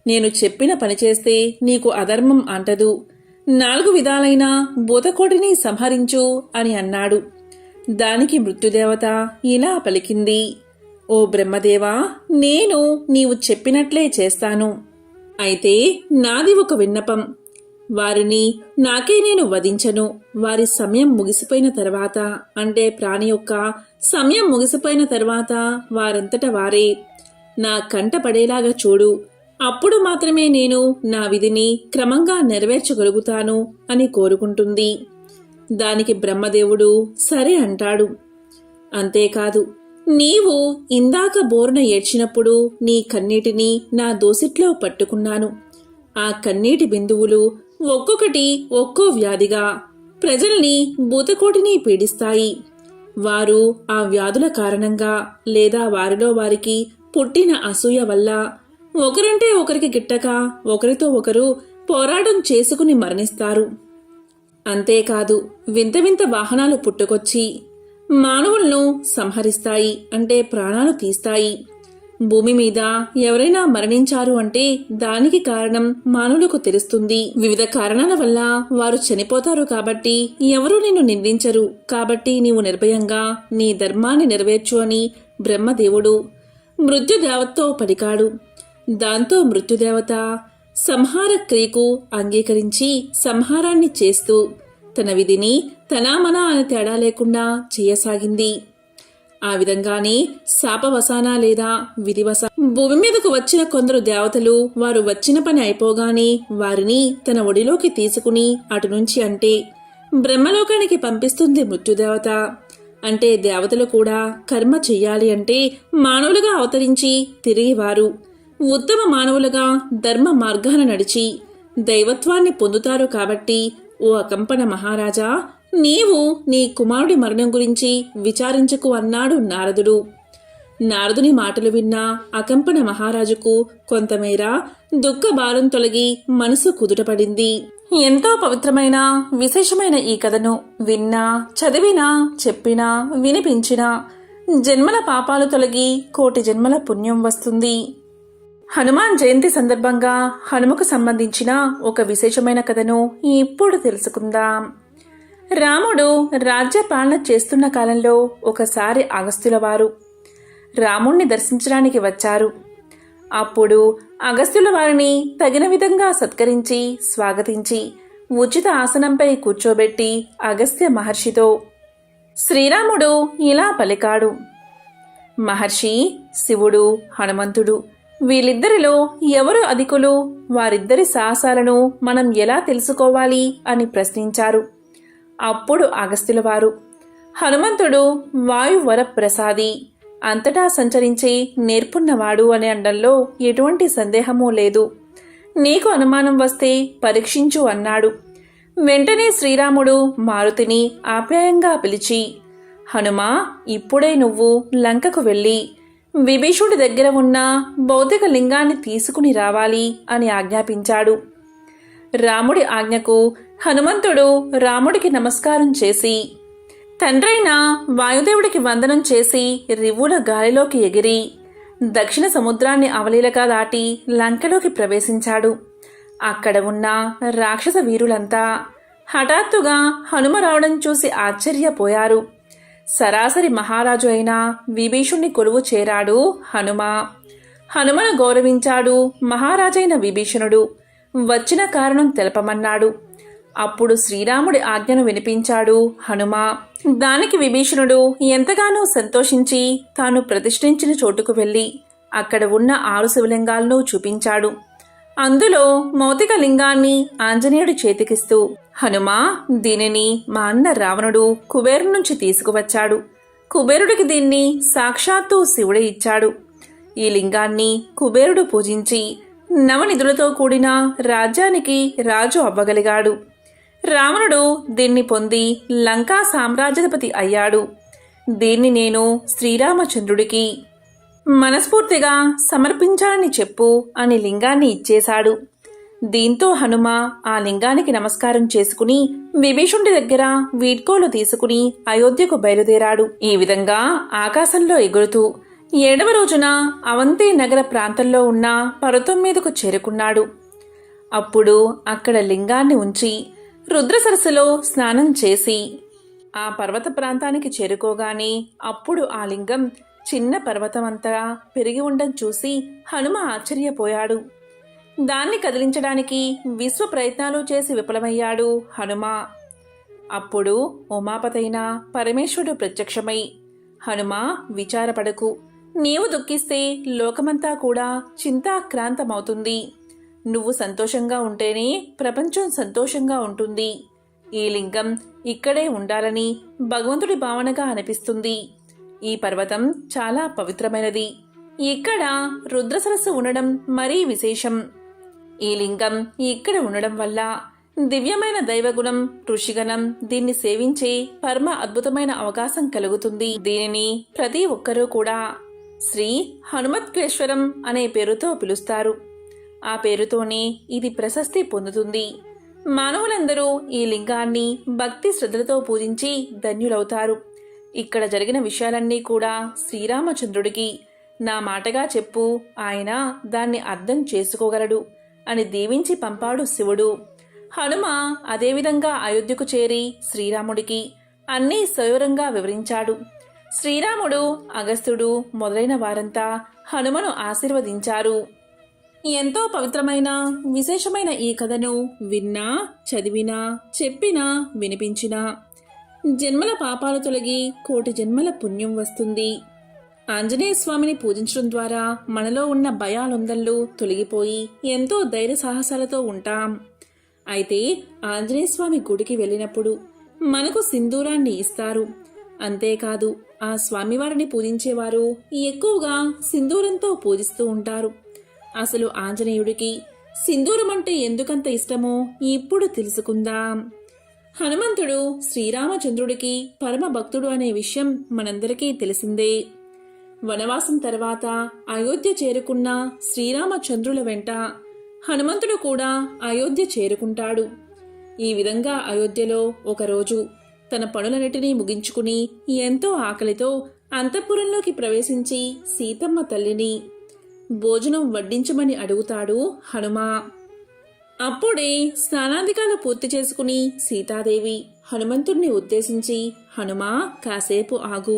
నేను చెప్పిన పని చేస్తే నీకు అధర్మం అంటదు. 4 విధాలైన భూతకోటిని సంహరించు అని అన్నాడు. దానికి మృత్యుదేవత ఇలా పలికింది, ఓ బ్రహ్మదేవా, నేను నీవు చెప్పినట్లే చేస్తాను. అయితే నాది ఒక విన్నపం. వారిని నాకే నేను వధించను. వారి సమయం ముగిసిపోయిన తర్వాత, అంటే ప్రాణి యొక్క సమయం ముగిసిపోయిన తర్వాత వారంతట వారే నా కంట పడేలాగా చూడు. అప్పుడు మాత్రమే నేను నా విధిని క్రమంగా నెరవేర్చగలుగుతాను అని కోరుకుంటుంది. దానికి బ్రహ్మదేవుడు సరే అంటాడు. అంతేకాదు, నీవు ఇందాక బోరున ఏడ్చినప్పుడు నీ కన్నీటిని నా దోసిట్లో పట్టుకున్నాను. ఆ కన్నీటి బిందువులు ఒక్కొక్కటి ఒక్కో వ్యాధిగా ప్రజల్ని భూతకోటిని పీడిస్తాయి. వారు ఆ వ్యాధుల కారణంగా లేదా వారిలో వారికి పుట్టిన అసూయ వల్ల ఒకరంటే ఒకరికి గిట్టక ఒకరితో ఒకరు పోరాటం చేసుకుని మరణిస్తారు. అంతేకాదు, వింత వింత వాహనాలు పుట్టుకొచ్చి మానవులను సంహరిస్తాయి, అంటే ప్రాణాలు తీస్తాయి. భూమి మీద ఎవరైనా మరణించారు అంటే దానికి కారణం మానవులకు తెలుస్తుంది. వివిధ కారణాల వల్ల వారు చనిపోతారు కాబట్టి ఎవరూ నిన్ను నిందించరు. కాబట్టి నీవు నిర్భయంగా నీ ధర్మాన్ని నెరవేర్చు అని బ్రహ్మదేవుడు మృత్యుదేవతతో పలికాడు. దాంతో మృత్యుదేవత సంహార క్రియకు అంగీకరించి సంహారాన్ని చేస్తూ తన విధిని తనామనా అని తేడా లేకుండా చేయసాగింది. ఆ విధంగానే శాపవసాన లేదా విధివస భూమి మీదకు వచ్చిన కొందరు దేవతలు వారు వచ్చిన పని అయిపోగానే వారిని తన ఒడిలోకి తీసుకుని అటు నుంచి అంటే బ్రహ్మలోకానికి పంపిస్తుంది మృత్యుదేవత. అంటే దేవతలు కూడా కర్మ చెయ్యాలి అంటే మానవులుగా అవతరించి తిరిగి వారు ఉత్తమ మానవులుగా ధర్మ మార్గాన నడిచి దైవత్వాన్ని పొందుతారు. కాబట్టి ఓ అకంపన మహారాజా, నీవు నీ కుమారుడి మరణం గురించి విచారించకు అన్నాడు నారదుడు. నారదుని మాటలు విన్న అకంపన మహారాజుకు కొంతమేర దుఃఖ భారం తొలగి మనసు కుదుటపడింది. ఎంతో పవిత్రమైన విశేషమైన ఈ కథను విన్నా, చదివినా, చెప్పినా, వినిపించినా జన్మల పాపాలు తొలగి కోటి జన్మల పుణ్యం వస్తుంది. హనుమాన్ జయంతి సందర్భంగా హనుమకు సంబంధించిన ఒక విశేషమైన కథను ఇప్పుడు తెలుసుకుందాం. రాముడు రాజ్య పాలన చేస్తున్న కాలంలో ఒకసారి అగస్త్యుల వారు రాముణ్ణి దర్శించడానికి వచ్చారు. అప్పుడు అగస్త్యుల వారిని తగిన విధంగా సత్కరించి స్వాగతించి ఉచిత ఆసనంపై కూర్చోబెట్టి అగస్త్య మహర్షితో శ్రీరాముడు ఇలా పలికాడు, మహర్షి, శివుడు, హనుమంతుడు వీళ్ళిద్దరిలో ఎవరు అధికులు, వారిద్దరి సాహసాలను మనం ఎలా తెలుసుకోవాలి అని ప్రశ్నించారు. అప్పుడు అగస్త్యుల వారు, హనుమంతుడు వాయువర ప్రసాది, అంతటా సంచరించే నేర్పున్నవాడు అని అనడంలో ఎటువంటి సందేహమూ లేదు. నీకు అనుమానం వస్తే పరీక్షించు అన్నాడు. వెంటనే శ్రీరాముడు మారుతిని ఆప్యాయంగా పిలిచి, హనుమా, ఇప్పుడే నువ్వు లంకకు వెళ్ళి విభీషుడి దగ్గర ఉన్న భౌతిక లింగాన్ని తీసుకుని రావాలి అని ఆజ్ఞాపించాడు. రాముడి ఆజ్ఞకు హనుమంతుడు రాముడికి నమస్కారం చేసి, తండ్రైన వాయుదేవుడికి వందనం చేసి రివ్వుల గాలిలోకి ఎగిరి దక్షిణ సముద్రాన్ని అవలీలగా దాటి లంకలోకి ప్రవేశించాడు. అక్కడ ఉన్న రాక్షస వీరులంతా హఠాత్తుగా హనుమ రావడం చూసి ఆశ్చర్యపోయారు. సరాసరి మహారాజు అయిన విభీషుణ్ణి కొలువు చేరాడు హనుమ. హనుమను గౌరవించాడు మహారాజైన విభీషణుడు. వచ్చిన కారణం తెలపమన్నాడు. అప్పుడు శ్రీరాముడి ఆజ్ఞను వినిపించాడు హనుమ. దానికి విభీషణుడు ఎంతగానో సంతోషించి తాను ప్రతిష్ఠించిన చోటుకు వెళ్ళి అక్కడ ఉన్న 6 శివలింగాలను చూపించాడు. అందులో మౌతిక లింగాన్ని ఆంజనేయుడి చేతికిస్తూ, హనుమా, దీనిని మా అన్న రావణుడు కుబేరు నుంచి తీసుకువచ్చాడు. కుబేరుడికి దీన్ని సాక్షాత్తు శివుడే ఇచ్చాడు. ఈ లింగాన్ని కుబేరుడు పూజించి నవనిధులతో కూడిన రాజ్యానికి రాజు అవ్వగలిగాడు. రావణుడు దీన్ని పొంది లంకా సామ్రాజ్యాధిపతి అయ్యాడు. దీన్ని నేను శ్రీరామచంద్రుడికి మనస్ఫూర్తిగా సమర్పించాలని చెప్పు అని లింగాన్ని ఇచ్చేశాడు. దీంతో హనుమ ఆ లింగానికి నమస్కారం చేసుకుని విభీషుడి దగ్గర వీడ్కోలు తీసుకుని అయోధ్యకు బయలుదేరాడు. ఈ విధంగా ఆకాశంలో ఎగురుతూ 7వ రోజున అవంతి నగర ప్రాంతంలో ఉన్న పర్వతం మీదకు చేరుకున్నాడు. అప్పుడు అక్కడ లింగాన్ని ఉంచి రుద్ర సరస్సులో స్నానం చేసి ఆ పర్వత ప్రాంతానికి చేరుకోగానే అప్పుడు ఆ లింగం చిన్న పర్వతమంతా పెరిగి ఉండడం చూసి హనుమ ఆశ్చర్యపోయాడు. దాన్ని కదిలించడానికి విశ్వ ప్రయత్నాలు చేసి విఫలమయ్యాడు హనుమ. అప్పుడు ఉమాపతైన పరమేశ్వరుడు ప్రత్యక్షమై, హనుమ, విచారపడకు. నీవు దుఃఖిస్తే లోకమంతా కూడా చింతాక్రాంతమవుతుంది. నువ్వు సంతోషంగా ఉంటేనే ప్రపంచం సంతోషంగా ఉంటుంది. ఈ లింగం ఇక్కడే ఉండాలని భగవంతుడి భావనగా అనిపిస్తుంది. ఈ పర్వతం చాలా పవిత్రమైనది. ఇక్కడ రుద్రసరస్సు ఉండడం మరీ విశేషం. ఈ లింగం ఇక్కడ ఉండడం వల్ల దివ్యమైన దైవగుణం, ఋషిగణం దీన్ని సేవించే పరమ అద్భుతమైన అవకాశం కలుగుతుంది. దీనిని ప్రతి ఒక్కరూ కూడా శ్రీ హనుమత్కేశ్వరం అనే పేరుతో పిలుస్తారు. ఆ పేరుతోనే ఇది ప్రశస్తి పొందుతుంది. మానవులందరూ ఈ లింగాన్ని భక్తి శ్రద్ధలతో పూజించి ధన్యులవుతారు. ఇక్కడ జరిగిన విషయాలన్నీ కూడా శ్రీరామచంద్రుడికి నా మాటగా చెప్పు, ఆయన దాన్ని అర్థం చేసుకోగలడు అని దీవించి పంపాడు శివుడు. హనుమ అదేవిధంగా అయోధ్యకు చేరి శ్రీరాముడికి అన్నీ సవివరంగా వివరించాడు. శ్రీరాముడు, అగస్త్యుడు మొదలైన వారంతా హనుమను ఆశీర్వదించారు. ఎంతో పవిత్రమైన విశేషమైన ఈ కథను విన్నా, చదివినా, చెప్పినా, వినిపించినా జన్మల పాపాలు తొలగి 1,000,000 జన్మల పుణ్యం వస్తుంది. ఆంజనేయ స్వామిని పూజించడం ద్వారా మనలో ఉన్న భయాలొందళ్ళు తొలగిపోయి ఎంతో ధైర్య సాహసాలతో ఉంటాం. అయితే ఆంజనేయ స్వామి గుడికి వెళ్ళినప్పుడు మనకు సింధూరాన్ని ఇస్తారు. అంతేకాదు, ఆ స్వామివారిని పూజించేవారు ఎక్కువగా సింధూరంతో పూజిస్తూ ఉంటారు. అసలు ఆంజనేయుడికి సింధూరం అంటే ఎందుకంత ఇష్టమో ఇప్పుడు తెలుసుకుందాం. హనుమంతుడు శ్రీరామచంద్రుడికి పరమ భక్తుడు అనే విషయం మనందరికీ తెలిసిందే. వనవాసం తర్వాత అయోధ్య చేరుకున్న శ్రీరామచంద్రుల వెంట హనుమంతుడు కూడా అయోధ్య చేరుకుంటాడు. ఈ విధంగా అయోధ్యలో ఒకరోజు తన పనులన్నిటినీ ముగించుకుని ఎంతో ఆకలితో అంతఃపురంలోకి ప్రవేశించి సీతమ్మ తల్లిని భోజనం వడ్డించమని అడుగుతాడు హనుమ. అప్పుడే స్నానాధికాలు పూర్తి చేసుకుని సీతాదేవి హనుమంతుణ్ణి ఉద్దేశించి, హనుమా, కాసేపు ఆగు.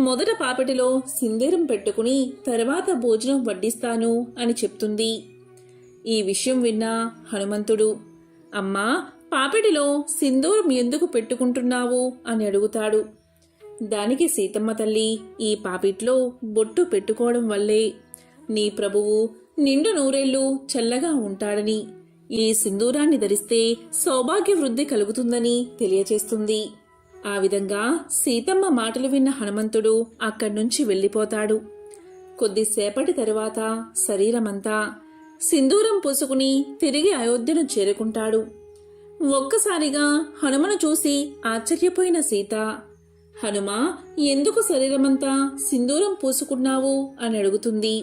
మొదట పాపిటిలో సింధూరం పెట్టుకుని తర్వాత భోజనం వడ్డిస్తాను అని చెప్తుంది. ఈ విషయం విన్న హనుమంతుడు, అమ్మా, పాపిటిలో సింధూరం ఎందుకు పెట్టుకుంటున్నావు అని అడుగుతాడు. దానికి సీతమ్మ తల్లి, ఈ పాపిట్లో బొట్టు పెట్టుకోవడం వల్లే నీ ప్రభువు నిండు నూరేళ్లు చల్లగా ఉంటాడని, ఈ సింధూరాన్ని ధరిస్తే సౌభాగ్య వృద్ధి కలుగుతుందని తెలియచేస్తుంది. ఆ విధంగా సీతమ్మ మాటలు విన్న హనుమంతుడు అక్కడ్నుంచి వెళ్ళిపోతాడు. కొద్దిసేపటి తరువాత శరీరమంతా సింధూరం పూసుకుని తిరిగి అయోధ్యను చేరుకుంటాడు. ఒక్కసారిగా హనుమను చూసి ఆశ్చర్యపోయిన సీత, హనుమా, ఎందుకు శరీరమంతా సింధూరం పూసుకున్నావు అని అడుగుతుంది.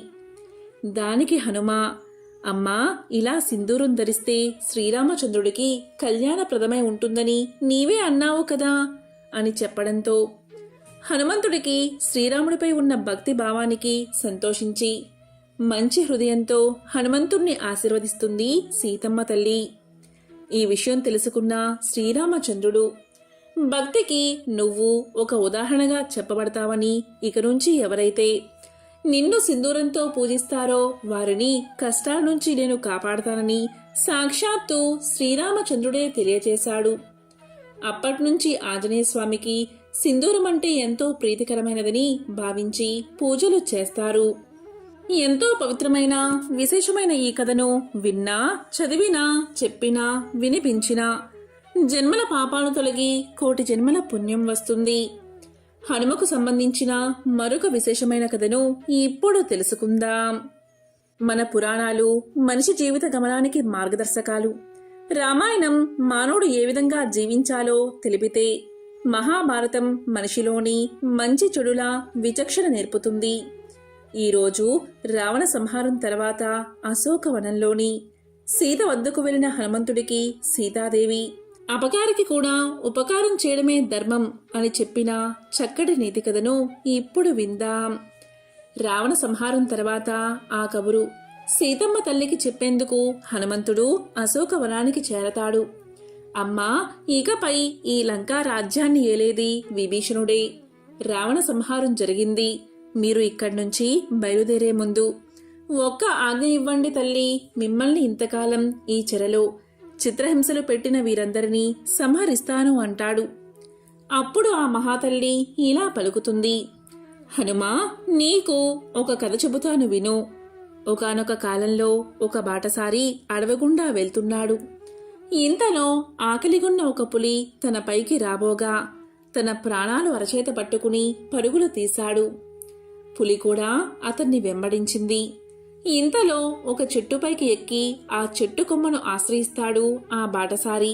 దానికి హనుమ, అమ్మా, ఇలా సింధూరం ధరిస్తే శ్రీరామచంద్రుడికి కళ్యాణప్రదమై ఉంటుందని నీవే అన్నావు కదా అని చెప్పడంతో హనుమంతుడికి శ్రీరాముడిపై ఉన్న భక్తి భావానికి సంతోషించి మంచి హృదయంతో హనుమంతుణ్ణి ఆశీర్వదిస్తుంది సీతమ్మ తల్లి. ఈ విషయం తెలుసుకున్న శ్రీరామచంద్రుడు, భక్తికి నువ్వు ఒక ఉదాహరణగా చెప్పబడతావని, ఇక నుంచి ఎవరైతే నిన్ను సింధూరంతో పూజిస్తారో వారిని కష్టాల నుంచి నేను కాపాడతానని సాక్షాత్తు శ్రీరామచంద్రుడే తెలియచేశాడు. అప్పట్నుంచి ఆంజనేయ స్వామికి సింధూరం అంటే ఎంతో ప్రీతికరమైనదని భావించి పూజలు చేస్తారు. ఎంతో పవిత్రమైన విశేషమైన ఈ కథను విన్నా, చదివినా, చెప్పినా, వినిపించినా జన్మల పాపాలు తొలగి కోటి జన్మల పుణ్యం వస్తుంది. హనుమకు సంబంధించిన మరొక విశేషమైన కథను ఇప్పుడు తెలుసుకుందాం. మన పురాణాలు మనిషి జీవిత గమనానికి మార్గదర్శకాలు. రామాయణం మానవుడు ఏ విధంగా జీవించాలో తెలిపితే, మహాభారతం మనిషిలోని మంచి చెడుల విచక్షణ నేర్పుతుంది. ఈరోజు రావణ సంహారం తర్వాత అశోకవనంలోని సీత వద్దకు వెళ్లిన హనుమంతుడికి సీతాదేవి అపకారికి కూడా ఉపకారం చేయడమే ధర్మం అని చెప్పిన చక్కటి నీతి కథను ఇప్పుడు విందాం. రావణ సంహారం తర్వాత ఆ కబురు సీతమ్మ తల్లికి చెప్పేందుకు హనుమంతుడు అశోకవనానికి చేరతాడు. అమ్మా, ఇకపై ఈ లంకా రాజ్యాన్ని ఏలేది విభీషణుడే. రావణ సంహారం జరిగింది. మీరు ఇక్కడి నుంచి బయలుదేరే ముందు ఒక్క ఆజ్ఞ ఇవ్వండి తల్లి. మిమ్మల్ని ఇంతకాలం ఈ చెరలో చిత్రహింసలు పెట్టిన వీరందరినీ సంహరిస్తాను అంటాడు. అప్పుడు ఆ మహాతల్లి ఇలా పలుకుతుంది, హనుమా, నీకు ఒక కథ చెబుతాను విను. ఒకానొక కాలంలో ఒక బాటసారి అడవిగుండా వెళ్తున్నాడు. ఇంతలో ఆకలిగొన్న ఒక పులి తన పైకి రాబోగా తన ప్రాణాలు అరచేత పట్టుకుని పరుగులు తీశాడు. పులి కూడా అతన్ని వెంబడించింది. ఇంతలో ఒక చెట్టుపైకి ఎక్కి ఆ చెట్టు కొమ్మను ఆశ్రయిస్తాడు ఆ బాటసారి.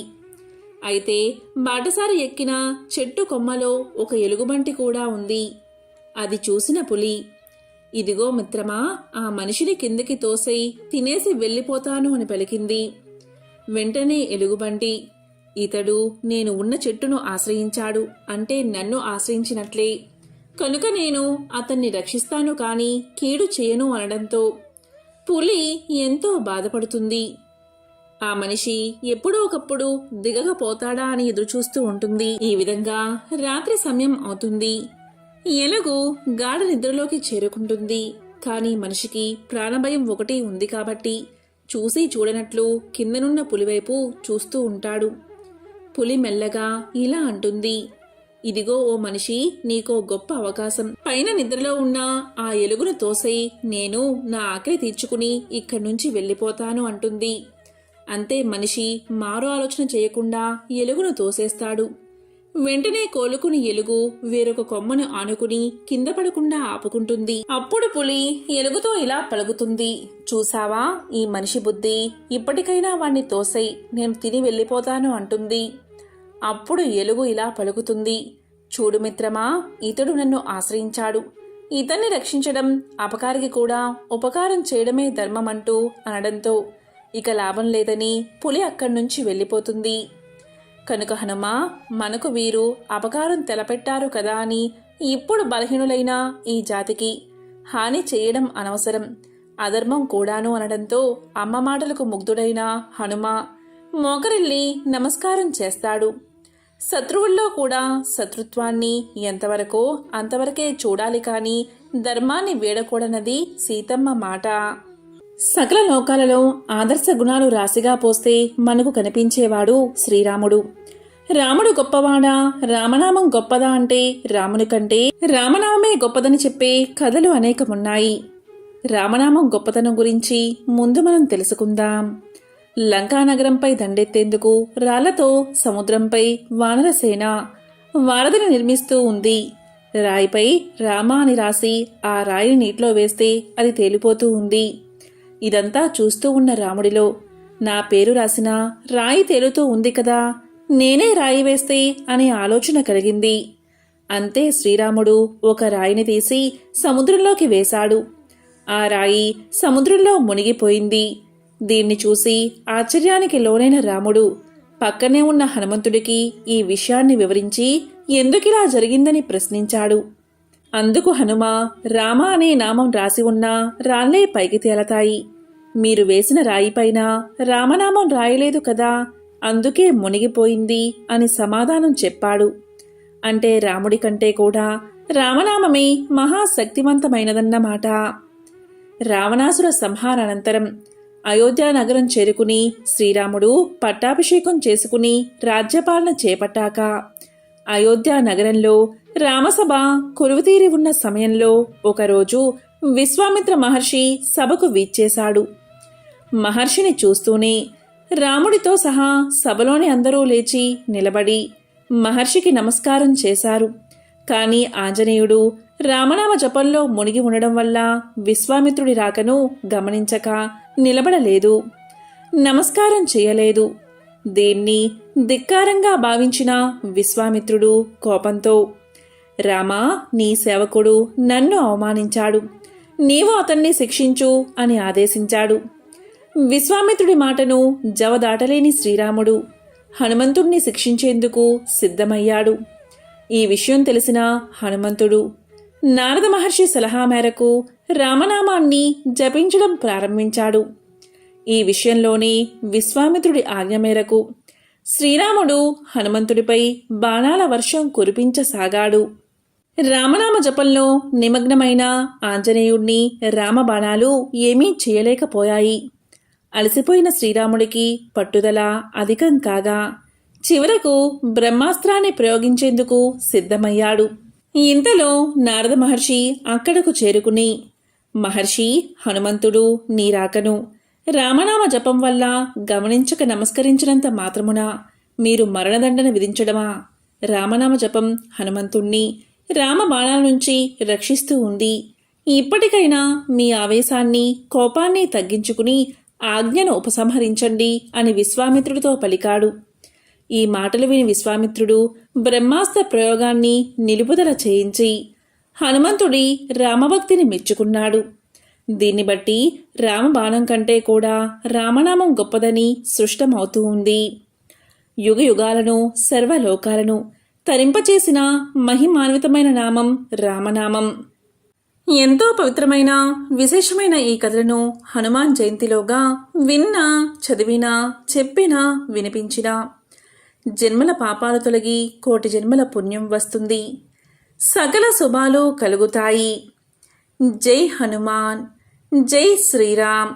అయితే బాటసారి ఎక్కిన చెట్టు కొమ్మలో ఒక ఎలుగుబంటి కూడా ఉంది. అది చూసిన పులి, ఇదిగో మిత్రమా, ఆ మనిషిని కిందకి తోసై తినేసి వెళ్ళిపోతాను అని పలికింది. వెంటనే ఎలుగుబంటి, ఇతడు నేను ఉన్న చెట్టును ఆశ్రయించాడు అంటే నన్ను ఆశ్రయించినట్లే, కనుక నేను అతన్ని రక్షిస్తాను కాని కీడు చేయను అనడంతో పులి ఎంతో బాధపడుతుంది. ఆ మనిషి ఎప్పుడో ఒకప్పుడు దిగకపోతాడా అని ఎదురుచూస్తూ ఉంటుంది. ఈ విధంగా రాత్రి సమయం అవుతుంది. ఎలుగు గాఢ నిద్రలోకి చేరుకుంటుంది. కాని మనిషికి ప్రాణభయం ఒకటి ఉంది కాబట్టి చూసి చూడనట్లు కిందనున్న పులివైపు చూస్తూ ఉంటాడు. పులి మెల్లగా ఇలా అంటుంది, ఇదిగో ఓ మనిషి, నీకో గొప్ప అవకాశం. పైన నిద్రలో ఉన్న ఆ ఎలుగును తోసై నేను నా ఆకలి తీర్చుకుని ఇక్కడి నుంచి వెళ్ళిపోతాను అంటుంది. అంతే మనిషి మారో ఆలోచన చేయకుండా ఎలుగును తోసేస్తాడు. వెంటనే కోలుకుని ఎలుగు వేరొక కొమ్మను ఆనుకుని కింద పడకుండా ఆపుకుంటుంది. అప్పుడు పులి ఎలుగుతో ఇలా పలుకుతుంది, చూసావా ఈ మనిషి బుద్ధి, ఇప్పటికైనా వాణ్ణి తోసై నేను తిని వెళ్ళిపోతాను అంటుంది. అప్పుడు ఎలుగు ఇలా పలుకుతుంది, చూడు మిత్రమా, ఇతడు నన్ను ఆశ్రయించాడు. ఇతన్ని రక్షించడం అపకారికి కూడా ఉపకారం చేయడమే ధర్మమంటూ అనడంతో ఇక లాభం లేదని పులి అక్కడి నుంచి వెళ్ళిపోతుంది. కనుక హనుమా, మనకు వీరు అపకారం తెలపెట్టారు కదా అని ఇప్పుడు బలహీనులైన ఈ జాతికి హాని చేయడం అనవసరం, అధర్మం కూడాను అనడంతో అమ్మ మాటలకు ముగ్ధుడైన హనుమ మోకరిల్లి నమస్కారం చేస్తాడు. శత్రువుల్లో కూడా శత్రుత్వాన్ని ఎంతవరకో అంతవరకే చూడాలి కాని ధర్మాన్ని వేడకూడనది సీతమ్మ మాట. సకల లోకాలలో ఆదర్శ గుణాలు రాశిగా పోస్తే మనకు కనిపించేవాడు శ్రీరాముడు. రాముడు గొప్పవాడా, రామనామం గొప్పదా అంటే రాముని కంటే రామనామమే గొప్పదని చెప్పే కథలు అనేకమున్నాయి. రామనామం గొప్పతనం గురించి ముందు మనం తెలుసుకుందాం. లంకానగరంపై దండెత్తేందుకు రాళ్లతో సముద్రంపై వానరసేన వారధిని నిర్మిస్తూ ఉంది. రాయిపై రామ అని రాసి ఆ రాయిని నీటిలో వేస్తే అది తేలిపోతూ ఉంది. ఇదంతా చూస్తూ ఉన్న రాముడిలో నా పేరు రాసిన రాయి తేలుతూ ఉంది కదా, నేనే రాయి వేస్తే అనే ఆలోచన కలిగింది. అంతే శ్రీరాముడు ఒక రాయిని తీసి సముద్రంలోకి వేశాడు. ఆ రాయి సముద్రంలో మునిగిపోయింది. దీన్ని చూసి ఆశ్చర్యానికి లోనైన రాముడు పక్కనే ఉన్న హనుమంతుడికి ఈ విషయాన్ని వివరించి ఎందుకిలా జరిగిందని ప్రశ్నించాడు. అందుకు హనుమ, రామ అనే నామం రాసి ఉన్న రాళ్లే పైకి తేలతాయి. మీరు వేసిన రాయిపైన రామనామం రాయలేదు కదా, అందుకే మునిగిపోయింది అని సమాధానం చెప్పాడు. అంటే రాముడి కంటే కూడా రామనామమే మహాశక్తివంతమైనదన్నమాట. రావణాసుర సంహారానంతరం అయోధ్య నగరం చేరుకుని శ్రీరాముడు పట్టాభిషేకం చేసుకుని రాజ్యపాలన చేపట్టాక అయోధ్య నగరంలో రామసభ కొలువుతీరి ఉన్న సమయంలో ఒకరోజు విశ్వామిత్ర మహర్షి సభకు వీచ్చేశాడు. మహర్షిని చూస్తూనే రాముడితో సహా సభలోని అందరూ లేచి నిలబడి మహర్షికి నమస్కారం చేశారు. కాని ఆంజనేయుడు రామనామ జపంలో మునిగి ఉండడం వల్ల విశ్వామిత్రుడి రాకను గమనించక నిలబడలేదు, నమస్కారం చేయలేదు. దీన్ని ధిక్కారంగా భావించిన విశ్వామిత్రుడు కోపంతో, రామా, నీ సేవకుడు నన్ను అవమానించాడు, నీవు అతన్ని శిక్షించు అని ఆదేశించాడు. విశ్వామిత్రుడి మాటను జవదాటలేని శ్రీరాముడు హనుమంతుణ్ణి శిక్షించేందుకు సిద్ధమయ్యాడు. ఈ విషయం తెలిసిన హనుమంతుడు నారద మహర్షి సలహా మేరకు రామనామాన్ని జపించడం ప్రారంభించాడు. ఈ విషయంలోని విశ్వామిత్రుడి ఆజ్ఞ మేరకు శ్రీరాముడు హనుమంతుడిపై బాణాల వర్షం కురిపించసాగాడు. రామనామ జపంలో నిమగ్నమైన ఆంజనేయుణ్ణి రామబాణాలు ఏమీ చేయలేకపోయాయి. అలసిపోయిన శ్రీరాముడికి పట్టుదల అధికం కాగా చివరకు బ్రహ్మాస్త్రాన్ని ప్రయోగించేందుకు సిద్ధమయ్యాడు. ఇంతలో నారద మహర్షి అక్కడకు చేరుకుని, మహర్షి, హనుమంతుడు నీ రాకను రామనామ జపం వల్ల గమనించక నమస్కరించినంత మాత్రమున మీరు మరణదండన విధించడమా? రామనామ జపం హనుమంతుణ్ణి రామబాణాల నుంచి రక్షిస్తూ ఉంది. ఇప్పటికైనా మీ ఆవేశాన్ని, కోపాన్ని తగ్గించుకుని ఆజ్ఞను ఉపసంహరించండి అని విశ్వామిత్రుడితో పలికాడు. ఈ మాటలు విని విశ్వామిత్రుడు బ్రహ్మాస్త్ర ప్రయోగాన్ని నిలుపుదల చేయించి హనుమంతుడి రామభక్తిని మెచ్చుకున్నాడు. దీన్ని బట్టి రామబాణం కంటే కూడా రామనామం గొప్పదని సృష్టమవుతూ ఉంది. యుగయుగాలను, సర్వలోకాలను తరింపచేసిన మహిమాన్వితమైన నామం రామనామం. ఎంతో పవిత్రమైన, విశేషమైన ఈ కథలను హనుమాన్ జయంతిలోగా విన్నా, చదివినా, చెప్పినా, వినిపించినా జన్మల పాపాలు తొలగి కోటి జన్మల పుణ్యం వస్తుంది. సకల శుభాలు కలుగుతాయి. జై హనుమాన్, జై శ్రీరామ్.